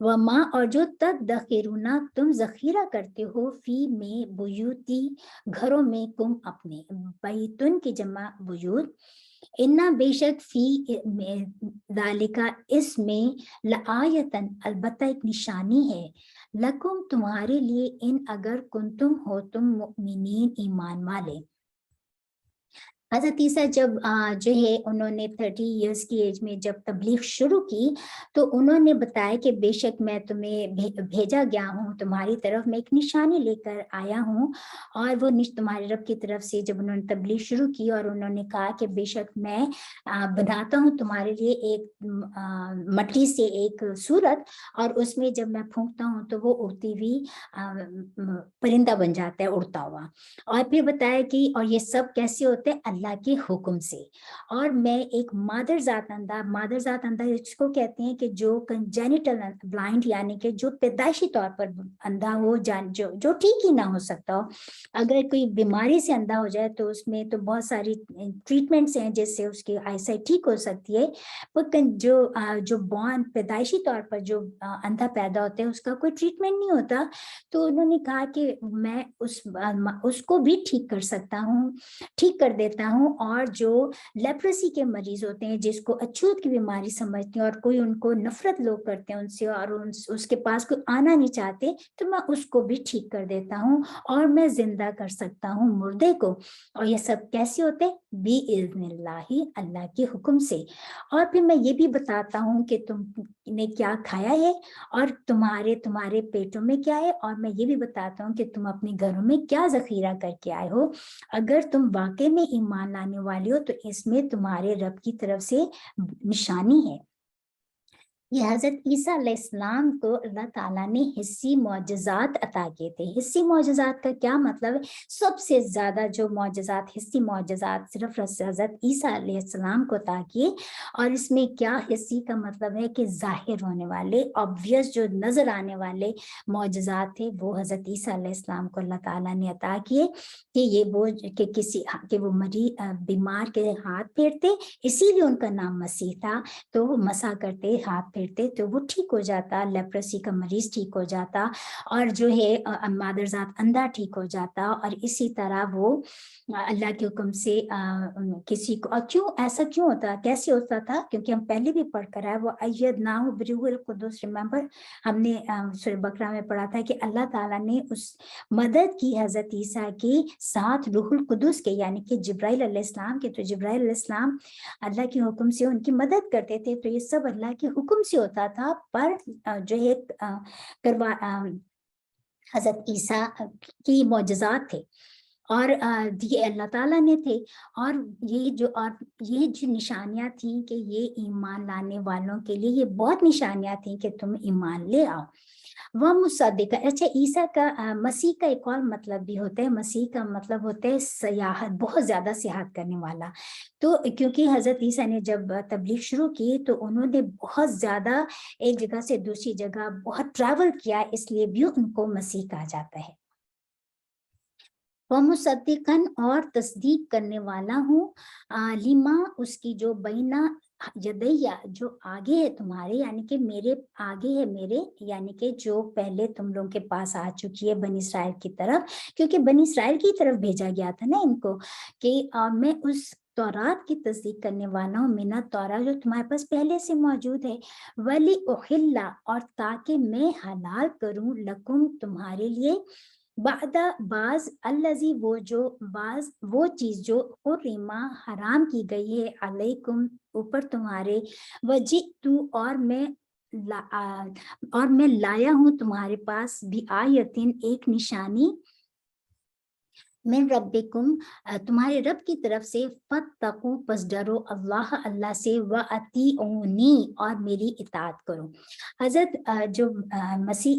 वमा और जो तदखिरूना तुम जखीरा करते हो, फी में बुयूती घरों में, कुम अपने, बैतुन की जमा बुयूत, इन्ना बेशक फी में दालिका इसमें लआयतन अलबत्ता एक निशानी है, लकुम तुम्हारे लिए, इन अगर कुंतुम हो तुम मुमिनीन ईमान वाले। हजरत ईसा जब जो है उन्होंने 30 इयर्स की एज में जब तबलीग शुरू की तो उन्होंने बताया कि बेशक मैं तुम्हें भेजा गया हूँ, तुम्हारी तरफ मैं एक निशानी लेकर आया हूँ। और वो तुम्हारे रब की तरफ से जब उन्होंने तबलीग शुरू की और उन्होंने कहा कि बेशक मैं बनाता हूँ तुम्हारे लिए एक मट्टी से एक सूरत, और उसमें जब मैं फूंकता हूँ तो वो उड़ती हुई परिंदा बन जाता है, उड़ता हुआ। और फिर बताया कि और ये सब कैसे होते हैं, अल्लाह के हुक्म से। और मैं एक मादरजात अंधा इसको कहते हैं कि जो कंजेनिटल ब्लाइंड यानी कि जो पैदाइशी तौर पर अंधा हो, जो ठीक ही ना हो सकता हो। अगर कोई बीमारी से अंधा हो जाए तो उसमें तो बहुत सारी ट्रीटमेंट्स हैं जिससे उसकी आईसाइट ठीक हो सकती है। पर जो बॉर्न पैदाइशी तौर पर जो अंधा पैदा होते हैं उसका कोई ट्रीटमेंट नहीं होता। तो उन्होंने कहा कि मैं उसको भी ठीक कर सकता हूँ, ठीक कर देता हूँ। और जो लेप्रेसी के मरीज होते हैं जिसको अछूत की बीमारी समझते हैं और कोई उनको नफरत लोग करते हैं उनसे और उसके पास कोई आना नहीं चाहते, तो मैं उसको भी ठीक कर देता हूँ और मैं जिंदा कर सकता हूँ मुर्दे को। और ये सब कैसे होते हैं, बिइज़्निल्लाहि, अल्लाह के हुक्म से। और फिर मैं ये भी बताता हूँ कि तुमने क्या खाया है और तुम्हारे पेटों में क्या है, और मैं ये भी बताता हूँ कि तुम अपने घरों में क्या जखीरा करके आए हो। अगर तुम वाकई में ईमान लाने वाले हो तो इसमें तुम्हारे रब की तरफ से निशानी है। ये हजरत ईसा अलैहिस्सलाम को अल्लाह ताला ने हिस्सी मौजज़ात अता किए थे। हिस्सी मौजज़ात का क्या मतलब है, सबसे ज्यादा जो मौजज़ात, हिस्सी मौजज़ात सिर्फ हजरत ईसा अलैहिस्सलाम को अता किए। और इसमें क्या हिस्सी का मतलब है कि जाहिर होने वाले, ऑब्वियस, जो नजर आने वाले मौजज़ात थे वो हजरत ईसा अलैहिस्सलाम को अल्लाह ताला ने अता किए कि ये वो कि वो बीमार के हाथ फेरते, इसीलिए उनका नाम मसीह था। तो वो मसा करते, हाथ फेरते तो वो ठीक हो जाता, लेप्रेसी का मरीज ठीक हो जाता, और जो है मादरजात अंधा ठीक हो जाता। और इसी तरह वो अल्लाह के हुक्म से किसी को, और ऐसा क्यों होता, कैसे होता था, क्योंकि हम पहले भी पढ़ कर आए, वो अय्यदनाहु बिरूहुल कुद्दूस, रिमेंबर हमने सूरह बकरा में पढ़ा था कि अल्लाह ताला ने उस मदद की हजरत ईसा की साथ रूहुल कुद्दूस के, यानी कि जिब्राइल अलैहिस्सलाम के। तो जिब्राइल अलैहिस्सलाम अल्लाह के हुक्म से उनकी मदद करते थे। तो ये सब अल्लाह के हुक्म से होता था। पर जो है करवा हजरत ईसा की मौजज़ात थे और ये अल्लाह ताला ने थे। और ये जो निशानियां थी कि ये ईमान लाने वालों के लिए ये बहुत निशानियां थी कि तुम ईमान ले आओ। वह मुसद्दिक़, अच्छा ईसा का मसीह का एक और मतलब भी होता है। मसीह का मतलब होता है सयाहत, बहुत ज्यादा सियाहत करने वाला। तो क्योंकि हजरत ईसा ने जब तबलीग शुरू की तो उन्होंने बहुत ज्यादा एक जगह से दूसरी जगह बहुत ट्रैवल किया, इसलिए भी उनको मसीह कहा जाता है। वह मुसद्दिक़न, और तस्दीक करने वाला हूँ, लिमा, उसकी जो बैना यदैया, जो आगे है तुम्हारे, यानी कि मेरे आगे है मेरे, यानी कि जो पहले तुम लोगों के पास आ चुकी है बनी इसराइल की तरफ, क्योंकि बनी इसराइल की तरफ भेजा गया था ना इनको कि मैं उस तौरात की तस्दीक करने वाला हूँ, मिना तौरा, जो तुम्हारे पास पहले से मौजूद है। वली उहिल्ला, और ताकि मैं हलाल करूँ, लकुम, तुम्हारे लिए, बादा बाज, अल्लजी, वो चीज जो हुर्रिमा, हराम की गई है, अलैकुम, ऊपर तुम्हारे, वजितु, और मैं लाया हूं तुम्हारे पास भी आयतिन, एक निशानी, من रब्बिकुम, तुम्हारे रब की तरफ से, फत्तकू, पस डरो, अल्लाह, अल्लाह से, व अतीऊनी, और मेरी इताअत करो। हजरत जो मसीह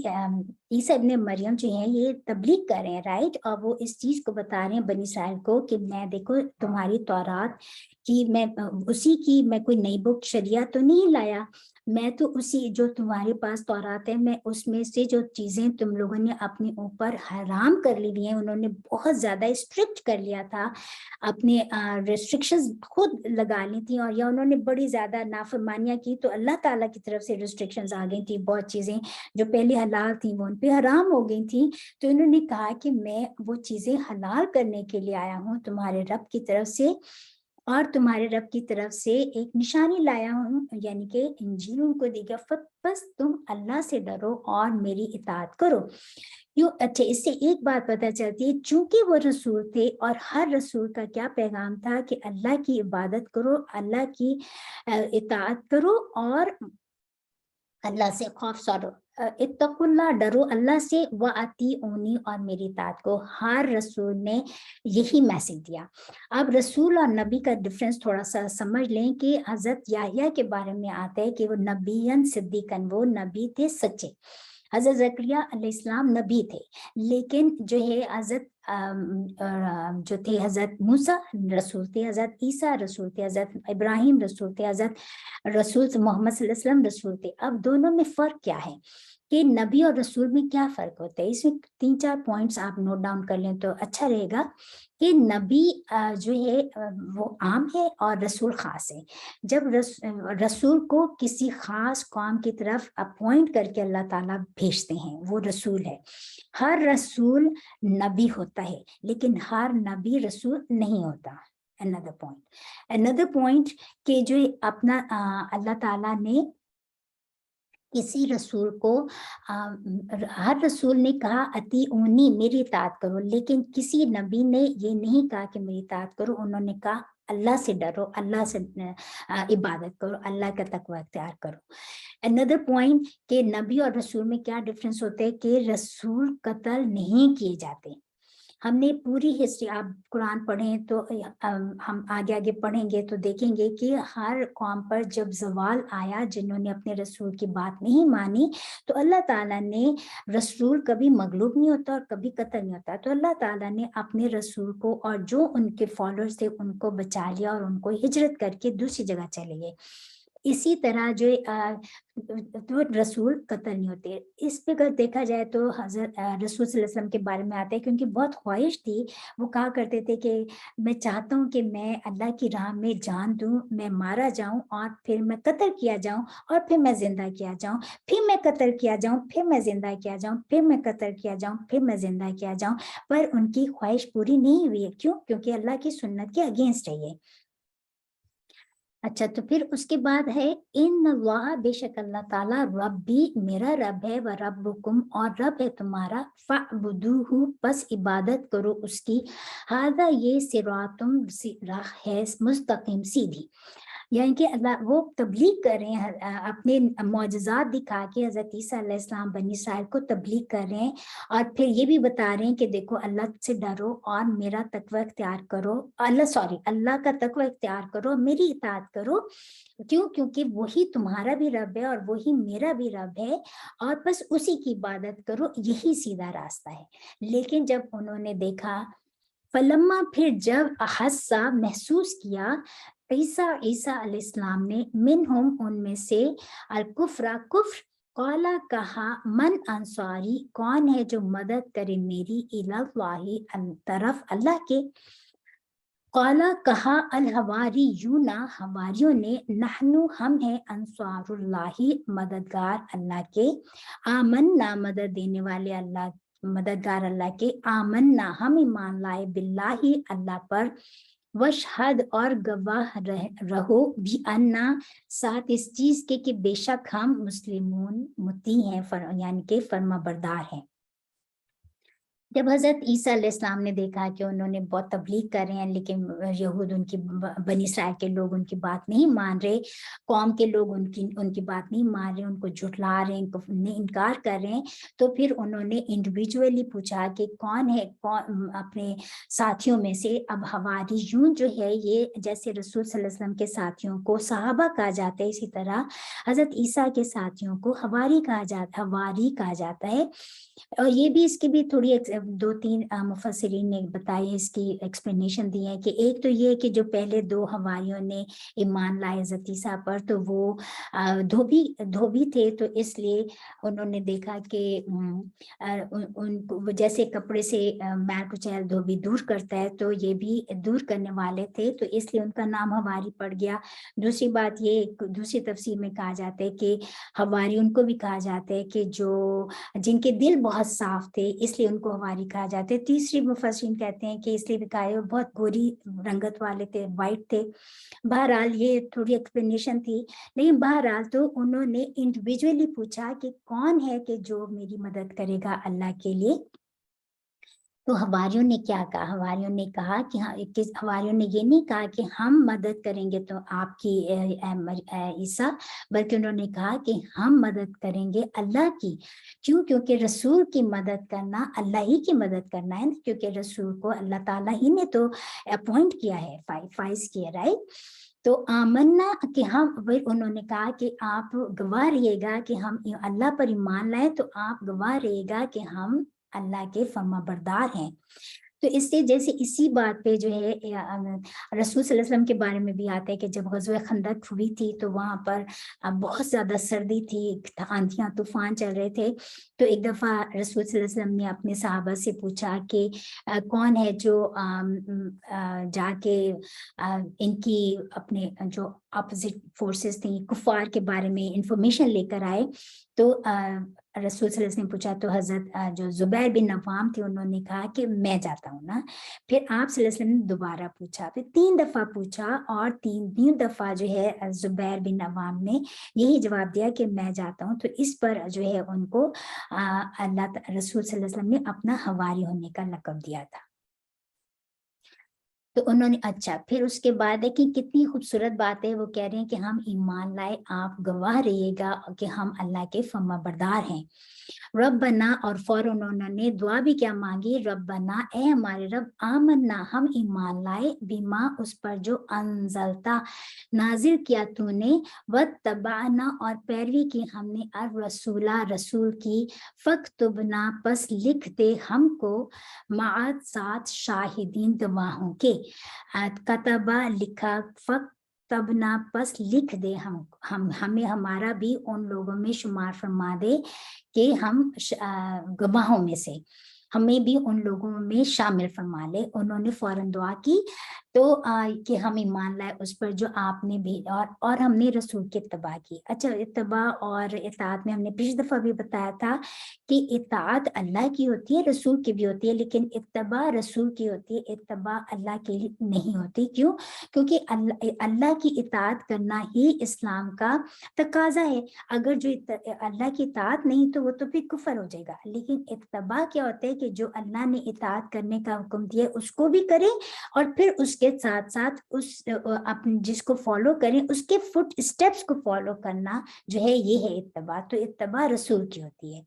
ईसा इब्ने मरियम जो हैं ये तबलीग कर रहे हैं, राइट, और वो इस चीज को बता रहे हैं बनी इसराइल को कि मैं देखो तुम्हारी तौरात की, मैं उसी की, मैं कोई नई बुक शरिया तो नहीं लाया, मैं तो उसी जो तुम्हारे पास तौरात है, मैं उसमें से जो चीजें तुम लोगों ने अपने ऊपर हराम कर ली हैं, उन्होंने बहुत ज्यादा स्ट्रिक्ट कर लिया था, अपने रेस्ट्रिक्शंस खुद लगा ली थी, और या उन्होंने बड़ी ज्यादा नाफरमानियां की तो अल्लाह ताला की तरफ से रेस्ट्रिक्शंस आ गई थी, बहुत चीजें जो पहले हलाल थी वो उन पे हराम हो गई थी। तो इन्होंने कहा कि मैं वो चीजें हलाल करने के लिए आया हूँ तुम्हारे रब की तरफ से, और तुम्हारे रब की तरफ से एक निशानी लाया हूँ, यानी कि इंजील उनको दी गया, बस तुम अल्लाह से डरो और मेरी इताअत करो। क्यों? अच्छा, इससे एक बात पता चलती है, चूंकि वो रसूल थे और हर रसूल का क्या पैगाम था कि अल्लाह की इबादत करो, अल्लाह की इताअत करो, और अल्लाह से खौफ सरो, इत्तकुल्लाह, डरो अल्लाह से, व अतीऊनी, और मेरी इताअत को। हर रसूल ने यही मैसेज दिया। अब रसूल और नबी का डिफरेंस थोड़ा सा समझ लें कि हजरत याहिया के बारे में आता है कि वो नबीयन सिद्दीकन, वो नबी थे सच्चे। हजरत जकरिया अलैहिस्सलाम नबी थे, लेकिन जो है हजरत जो थे हजरत मूसा रसूल थे, हजरत ईसा रसूल थे, हजरत इब्राहिम रसूल थे, हजरत रसूल मोहम्मद सल्लल्लाहु अलैहि वसल्लम रसूल थे। अब दोनों में फर्क क्या है कि नबी और रसूल में क्या फर्क होता है, इसमें 3-4 पॉइंट्स आप नोट डाउन कर लें तो अच्छा रहेगा। कि नबी जो है वो आम है और रसूल खास है। जब रसूल को किसी खास कौम की तरफ अपॉइंट करके अल्लाह ताला भेजते हैं, वो रसूल है। हर रसूल नबी होता है, लेकिन हर नबी रसूल नहीं होता। अनदर पॉइंट कि जो अपना अल्लाह ताला ने किसी रसूल को हर रसूल ने कहा अति ऊनी, मेरी इताअत करो, लेकिन किसी नबी ने ये नहीं कहा कि मेरी इताअत करो, उन्होंने कहा अल्लाह से डरो, अल्लाह से इबादत करो, अल्लाह का तकवा इख्तियार करो। अनदर पॉइंट कि नबी और रसूल में क्या डिफरेंस होते हैं कि रसूल कत्ल नहीं किए जाते। हमने पूरी हिस्ट्री, आप कुरान पढ़ें तो हम आगे आगे पढ़ेंगे तो देखेंगे कि हर कौम पर जब जवाल आया, जिन्होंने अपने रसूल की बात नहीं मानी, तो अल्लाह ताला ने, रसूल कभी मगलूब नहीं होता और कभी कत्ल नहीं होता, तो अल्लाह ताला ने अपने रसूल को और जो उनके फॉलोअर्स थे उनको बचा लिया और उनको हिजरत करके दूसरी जगह चले गए। इसी तरह जो तो रसूल कत्ल नहीं होते। इस पे अगर देखा जाए तो हजरत रसूल सल्लल्लाहु अलैहि वसल्लम के बारे में आता है कि उनकी बहुत ख्वाहिश थी, वो कहा करते थे कि मैं चाहता हूँ कि मैं अल्लाह की राह में जान दूं, मैं मारा जाऊं और फिर मैं कत्ल किया जाऊं और फिर मैं जिंदा किया जाऊं, फिर मैं कत्ल किया जाऊं, फिर मैं जिंदा किया जाऊं, फिर मैं कत्ल किया जाऊं, फिर मैं जिंदा किया जाऊं। पर उनकी ख्वाहिश पूरी नहीं हुई है। क्यों? क्योंकि अल्लाह की सुन्नत के अगेंस्ट है ये। अच्छा, तो फिर उसके बाद है इन अल्लाह, बेशक अल्लाह ताला, रब्बी, मेरा रब है, व रब्बुकुम, और रब है तुम्हारा, फअबुदूहु, बस इबादत करो उसकी, हादा, ये सिरातुम, राह है मुस्तकीम, सीधी। यानी कि अल्लाह वो तबलीग कर रहे हैं, अपने मौजज़ात दिखा के हज़रत ईसा अलैहिस्सलाम बनी इसराइल को तबलीग कर रहे हैं, और फिर ये भी बता रहे हैं कि देखो अल्लाह से डरो और मेरा तकवा इख्तियार करो, अल्लाह का तकवा इख्तियार करो, मेरी इताअत करो। क्यों? क्योंकि वही तुम्हारा भी रब है और वही मेरा भी रब है, और बस उसी की इबादत करो, यही सीधा रास्ता है। लेकिन जब उन्होंने देखा, फलम्मा, फिर जब अहस्सा, महसूस किया, ईसा ईसा अलैहिस्सलाम ने, मिनहुम, उनमें से, अल कुफ्रा, कुफ्र, कौला, कहा, मन अंसारी, कौन है जो मदद करे मेरी, इलल्लाहि, तरफ अल्लाह के। कौला, कहा, अल हवारी यूना, हवारियों ने, नहनु, हम हैं, अंसारुल्लाही, मददगार अल्लाह के, आमन्ना, मदद देने वाले अल्लाह, मददगार अल्लाह के, आमन्ना, हम ईमान लाए, बिल्लाही, अल्लाह पर, वशहद, और गवाह रहो, भी अन्ना, साथ इस चीज के कि बेशक हम मुस्लिमून, मुती हैं, यानी कि फर्मा बरदार हैं। जब हज़रत ईसा अलैहिस्सलाम ने देखा कि उन्होंने बहुत तबलीग कर रहे हैं, लेकिन यहूद उनकी बनी इसराइल के लोग उनकी बात नहीं मान रहे, कौम के लोग उनकी बात नहीं मान रहे, उनको झुठला रहे हैं, उनको इनकार कर रहे हैं, तो फिर उन्होंने इंडिविजुअली पूछा कि कौन है, कौन अपने साथियों में से। अब हवारियून जो है, ये जैसे रसूल सल्लल्लाहु अलैहि वसल्लम के साथियों को सहाबा कहा जाता है, इसी तरह हज़रत ईसा के साथियों को हवारी कहा जाता है। और ये भी, इसकी भी थोड़ी 2-3 मुफस्सिरीन ने बताई, इसकी एक्सप्लेनेशन दी है कि एक तो ये कि जो पहले 2 हवारियों ने ईमान लाए हज़रत ईसा पर, तो वो धोबी थे, तो इसलिए उन्होंने देखा कि उनको जैसे कपड़े से मैल कुचैल धोबी दूर करता है, तो ये भी दूर करने वाले थे, तो इसलिए उनका नाम हवारी पड़ गया। दूसरी बात ये, दूसरी तफसीर में कहा जाता है कि हवारी उनको भी कहा जाता है कि जो जिनके दिल बहुत साफ थे, इसलिए उनको हवारी कहा जाता है। तीसरी मुफस्सिरीन कहते हैं कि इसलिए भी कहा है, वो बहुत गोरी रंगत वाले थे, वाइट थे। बहरहाल ये थोड़ी एक्सप्लेनेशन थी, लेकिन बहरहाल तो उन्होंने इंडिविजुअली पूछा कि कौन है कि जो मेरी मदद करेगा अल्लाह के लिए। तो हवारियों ने क्या कहा, हवारियों ने कहा कि हाँ, हवारियों ने ये नहीं कहा कि हम मदद करेंगे तो आपकी ईसा, बल्कि उन्होंने कहा कि हम मदद करेंगे अल्लाह की। क्यों? क्योंकि रसूल की मदद करना अल्लाह ही की मदद करना है ना, क्योंकि रसूल को अल्लाह ताला ही ने तो अपॉइंट किया है, फाइज किया, राइट। तो आमन्ना कि हम, वही उन्होंने कहा कि आप गवाह रहिएगा कि हम अल्लाह पर ईमान लाए, तो आप गवाह रहिएगा कि हम अल्लाह के फर्माबरदार हैं। तो इससे जैसे इसी बात पे जो है रसूल सल्लल्लाहु अलैहि वसल्लम के बारे में भी आता है कि जब ग़ज़वा खंदक हुई थी, तो वहाँ पर बहुत ज़्यादा सर्दी थी, आंधियाँ तूफान चल रहे थे। तो एक दफ़ा रसूल सल्लल्लाहु अलैहि वसल्लम ने अपने सहाबा से पूछा कि कौन है जो जाके इनकी अपने जो अपोजिट फोर्सेस थी, कुफार के बारे में इंफॉर्मेशन लेकर आए। तो रसूल सल्लल्लाहु अलैहि वसल्लम ने पूछा, तो हज़रत जो ज़ुबैर बिन अव्वाम थे, उन्होंने कहा कि मैं जाता हूँ ना। फिर आप सल्लल्लाहु अलैहि वसल्लम ने दोबारा पूछा, फिर 3 दफ़ा पूछा, और 3 दफ़ा जो है ज़ुबैर बिन अव्वाम ने यही जवाब दिया कि मैं जाता हूँ। तो इस पर जो है उनको रसूल सल्लल्लाहु अलैहि वसल्लम ने अपना हवारी होने का लक़ब दिया था। तो उन्होंने, अच्छा, फिर उसके बाद है कि कितनी खूबसूरत बात है, वो कह रहे हैं कि हम ईमान लाए, आप गवाह रहिएगा कि हम अल्लाह के फर्माबरदार हैं। रब्बना, और फौरन उन्होंने दुआ भी क्या मांगी, रब्बना, ए हमारे रब, आमन्ना, हम ईमान लाए, बिमा, उस पर जो अनजलता, नाजिल किया तूने, वत्तबाना, और पैरवी की हमने, अर रसूला, रसूल की, फक्तुबना, पस लिख दे हमको, मात, साथ, शाहिदीन, गवाहों के। कतबा, लिखा, फक, तबना, पस लिख दे हम हमें, हमारा भी उन लोगों में शुमार फरमा दे कि हम गवाहों में से, हमें भी उन लोगों में शामिल फरमा ले। उन्होंने फौरन दुआ की, तो कि हम ईमान लाए उस पर जो आपने भी, और हमने रसूल की इत्तबा की। अच्छा, इत्तबा और इताअत में हमने पिछली दफा भी बताया था कि इताअत अल्लाह की होती है, रसूल की भी होती है, लेकिन इत्तबा रसूल की होती है, इत्तबा अल्लाह की नहीं होती। क्यों? क्योंकि अल्लाह की इताअत करना ही इस्लाम का तकाजा है। अगर जो अल्लाह की इताअत नहीं, तो वो तो फिर कुफर हो जाएगा। लेकिन इत्तबा क्या होता है कि जो अल्लाह ने इताअत करने का हुक्म दिया उसको भी करें, और फिर उसके साथ साथ उस अपने जिसको फॉलो करें उसके फुट स्टेप्स को फॉलो करना जो है, ये है इत्तबा। तो इत्तबा रसूल की होती है।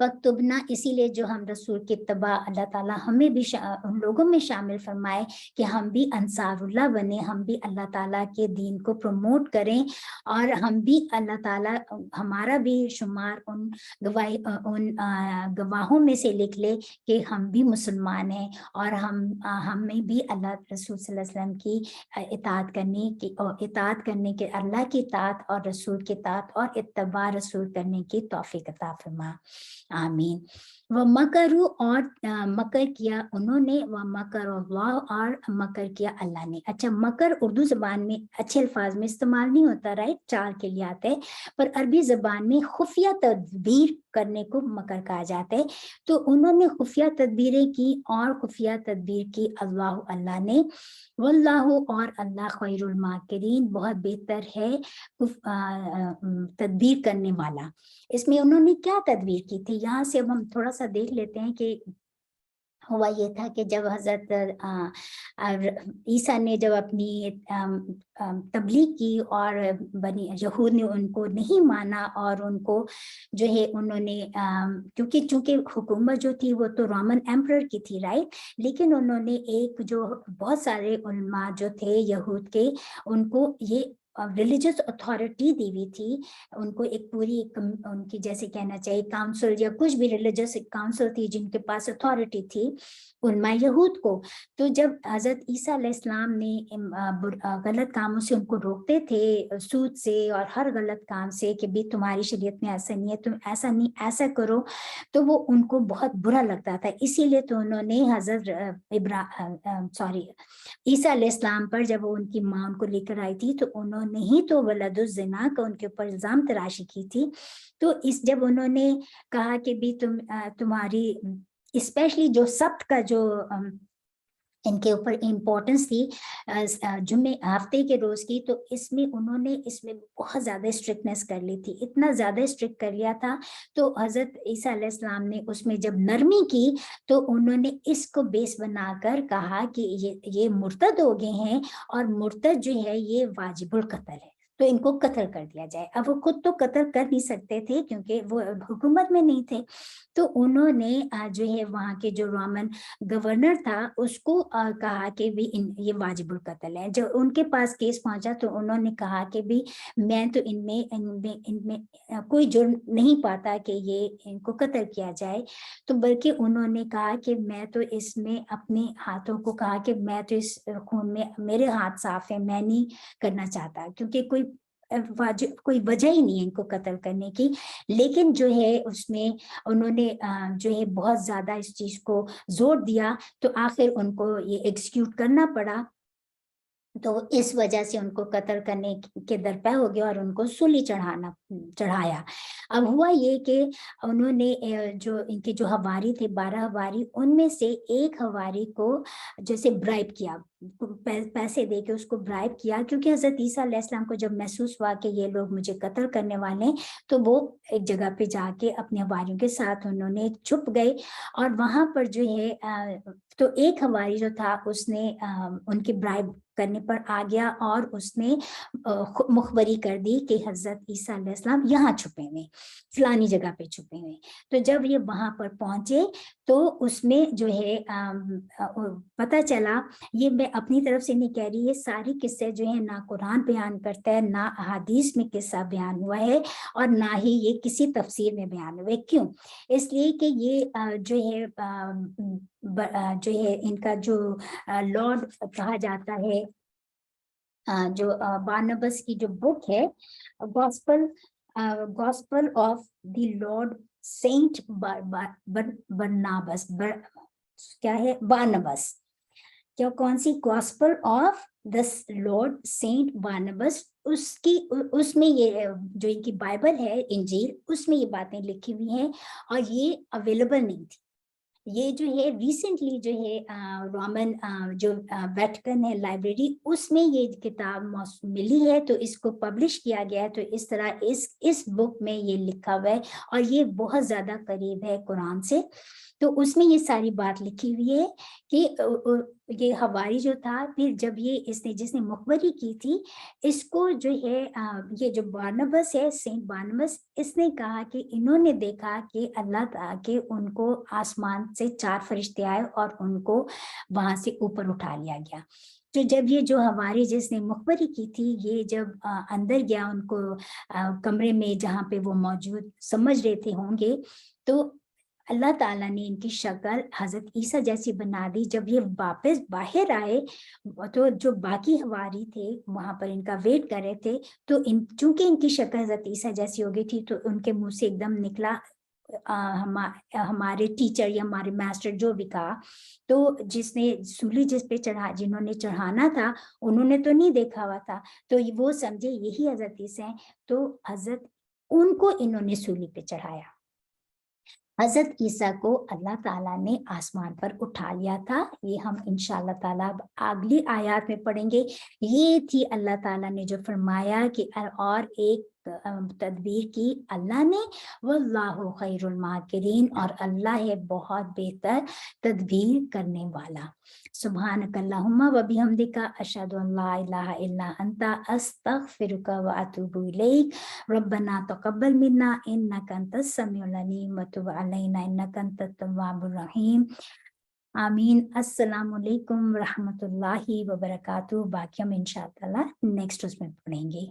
फक्तुबना, इसीलिए जो हम रसूल की इत्तबा, अल्लाह ताला हमें भी उन लोगों में शामिल फरमाए कि हम भी अंसारुल्लाह बने, हम भी अल्लाह ताला के दीन को प्रमोट करें, और हम भी अल्लाह ताला हमारा भी शुमार उन गवाहों में से लिख ले कि हम भी मुसलमान हैं, और हमें भी अल्लाह रसूल सल्लल्लाहु अलैहि वसल्लम की इताअत करने के, अल्लाह की इताअत और रसूल की इताअत और इत्तबा रसूल करने की तौफीक अता फरमा, आमीन। व मकरू, और मकर किया उन्होंने, व मकर अल्लाह, और मकर किया अल्लाह ने। अच्छा, मकर उर्दू जबान में अच्छे अल्फाज में इस्तेमाल नहीं होता, राइट, चाल के लिए आता है, पर अरबी जबान में खुफिया तदबीर करने को मकर कहा जाता है। तो उन्होंने खुफिया तदबीरें की, और खुफिया तदबीर की अल्लाह ने, वल्लाहु, और अल्लाह खैरुल माकिरीन, बहुत बेहतर है तदबीर करने वाला। इसमें उन्होंने क्या तदबीर की थी, यहाँ से अब हम थोड़ा سا دیکھ لیتے ہیں کہ ہوا یہ تھا کہ جب حضرت عیسیٰ نے جب اپنی تبلیغ کی اور بنی یہود نے ان کو نہیں مانا اور ان کو جو ہے انہوں نے چونکہ حکومت جو تھی وہ تو رومن ایمپرر کی تھی رائٹ، لیکن انہوں نے ایک جو بہت سارے علماء جو تھے یہود کے ان کو یہ ریلیجس اتھارٹی دی ہوئی تھی، ان کو ایک پوری ان کی جیسے کہنا چاہیے کاؤنسل یا کچھ بھی ریلیجس کاؤنسل تھی جن کے پاس اتھارٹی تھی علماء یہود کو. تو جب حضرت عیسیٰ علیہ السلام نے غلط کاموں سے ان کو روکتے تھے، سود سے اور ہر غلط کام سے کہ بھی تمہاری شریعت میں ایسا نہیں ہے، تم ایسا نہیں ایسا کرو، تو وہ ان کو بہت برا لگتا تھا. اسی لیے تو انہوں نے حضرت عیسیٰ علیہ السلام پر جب وہ ان کی ماں ان کو لے کر آئی تھی تو انہوں نے ہی تو ولد الزنا کا ان کے اوپر الزام تراشی کی تھی. تو جب انہوں نے کہا کہ بھی تمہاری اسپیشلی جو سبت کا جو ان کے اوپر امپورٹنس تھی جمعے ہفتے کے روز کی، تو اس میں انہوں نے اس میں بہت زیادہ اسٹرکٹنیس کر لی تھی، اتنا زیادہ اسٹرکٹ کر لیا تھا. تو حضرت عیسیٰ علیہ السلام نے اس میں جب نرمی کی تو انہوں نے اس کو بیس بنا کر کہا کہ یہ مرتد ہو گئے ہیں اور مرتد جو ہے یہ واجب القتل ہے، تو ان کو قتل کر دیا جائے. اب وہ خود تو قتل کر نہیں سکتے تھے کیونکہ وہ حکومت میں نہیں تھے، تو انہوں نے جو ہے وہاں کے جو رومن گورنر تھا اس کو کہا کہ بھی یہ واجب القتل ہے. جب ان کے پاس کیس پہنچا تو انہوں نے کہا کہ بھی میں تو ان میں کوئی جرم نہیں پاتا کہ یہ ان کو قتل کیا جائے، تو بلکہ انہوں نے کہا کہ میں تو اس میں اپنے ہاتھوں کو کہا کہ میں تو اس خون میں میرے ہاتھ صاف ہے، میں نہیں کرنا چاہتا، کیونکہ کوئی وجہ ہی نہیں ہے ان کو قتل کرنے کی. لیکن جو ہے اس میں انہوں نے جو ہے بہت زیادہ اس چیز کو زور دیا تو آخر ان کو یہ ایکسیکیوٹ کرنا پڑا. تو اس وجہ سے ان کو قتل کرنے کے درپے ہو گیا اور ان کو سولی چڑھایا. اب ہوا یہ کہ انہوں نے جو ان کے جو حواری تھے 12 حواری، ان میں سے ایک حواری کو جیسے برائب کیا، پیسے دے کے اس کو برائب کیا، کیونکہ حضرت عیسیٰ علیہ السلام کو جب محسوس ہوا کہ یہ لوگ مجھے قتل کرنے والے ہیں تو وہ ایک جگہ پہ جا کے اپنے حواریوں کے ساتھ انہوں نے چھپ گئے. اور وہاں پر جو ہے تو ایک حواری جو تھا اس نے ان کی برائب کرنے پر آ گیا اور اس نے مخبری کر دی کہ حضرت عیسیٰ علیہ السلام یہاں چھپے ہوئے، فلانی جگہ پہ چھپے ہوئے. تو جب یہ وہاں پر پہنچے تو اس میں جو ہے پتہ چلا، یہ میں اپنی طرف سے نہیں کہہ رہی، یہ ساری قصے جو ہیں نہ قرآن بیان کرتا ہے، نہ احادیث میں قصہ بیان ہوا ہے، اور نہ ہی یہ کسی تفسیر میں بیان ہوئے. کیوں؟ اس لیے کہ یہ جو ہے ان کا جو لارڈ کہا جاتا ہے، جو بارنبس کی جو بک ہے gospel of the lord saint Barnabas, کیا ہے بارنبس، کیا کون سی gospel of this lord saint Barnabas, اس میں یہ جو ان کی بائبل ہے انجیل، اس میں یہ باتیں لکھی ہوئی ہیں اور یہ اویلیبل نہیں تھی. یہ جو ہے ریسنٹلی جو ہے رومن جو ویٹیکن ہے لائبریری، اس میں یہ کتاب ملی ہے تو اس کو پبلش کیا گیا ہے. تو اس طرح اس بک میں یہ لکھا ہوا ہے اور یہ بہت زیادہ قریب ہے قرآن سے. تو اس میں یہ ساری بات لکھی ہوئی ہے کہ یہ حواری جو تھا، پھر جب یہ جس نے مخبری کی تھی، اس کو جو ہے یہ جو بارنبس ہے سینٹ بارنبس، اس نے کہا کہ انہوں نے دیکھا کہ اللہ تعالیٰ کے ان کو آسمان سے 4 فرشتے آئے اور ان کو وہاں سے اوپر اٹھا لیا گیا. تو جب یہ جو حواری جس نے مخبری کی تھی، یہ جب اندر گیا ان کو کمرے میں جہاں پہ وہ موجود سمجھ رہے تھے ہوں گے، تو اللہ تعالیٰ نے ان کی شکل حضرت عیسیٰ جیسی بنا دی. جب یہ واپس باہر آئے تو جو باقی حواری تھے وہاں پر ان کا ویٹ کر رہے تھے، تو چونکہ ان کی شکل حضرت عیسیٰ جیسی ہو گئی تھی تو ان کے منہ سے ایک دم نکلا ہمارے ٹیچر یا ہمارے ماسٹر جو بھی کہا. تو جس نے سولی جس پہ جنہوں نے چڑھانا تھا انہوں نے تو نہیں دیکھا ہوا تھا، تو وہ سمجھے یہی حضرت عیسیٰ ہیں. تو حضرت ان کو انہوں نے سولی پہ چڑھایا. حضرت عیسیٰ کو اللہ تعالیٰ نے آسمان پر اٹھا لیا تھا. یہ ہم انشاءاللہ تعالیٰ اگلی آیات میں پڑھیں گے. یہ تھی اللہ تعالیٰ نے جو فرمایا کہ اور ایک تدبیر کی اللہ نے، واللہ خیر الماکرین، اور اللہ ہے بہت بہتر تدبیر کرنے والا. سبحانک اللہم و بحمدک، اشہد ان لا الہ الا انت، استغفرک و اتوب الیک. ربنا تقبل منا انک انت السمیع العلیم وتب علینا انک انت التواب الرحیم. آمین. السلام علیکم ورحمۃ اللہ وبرکاتہ. باقی ہم انشاءاللہ نیکسٹ اس میں پڑھیں گے.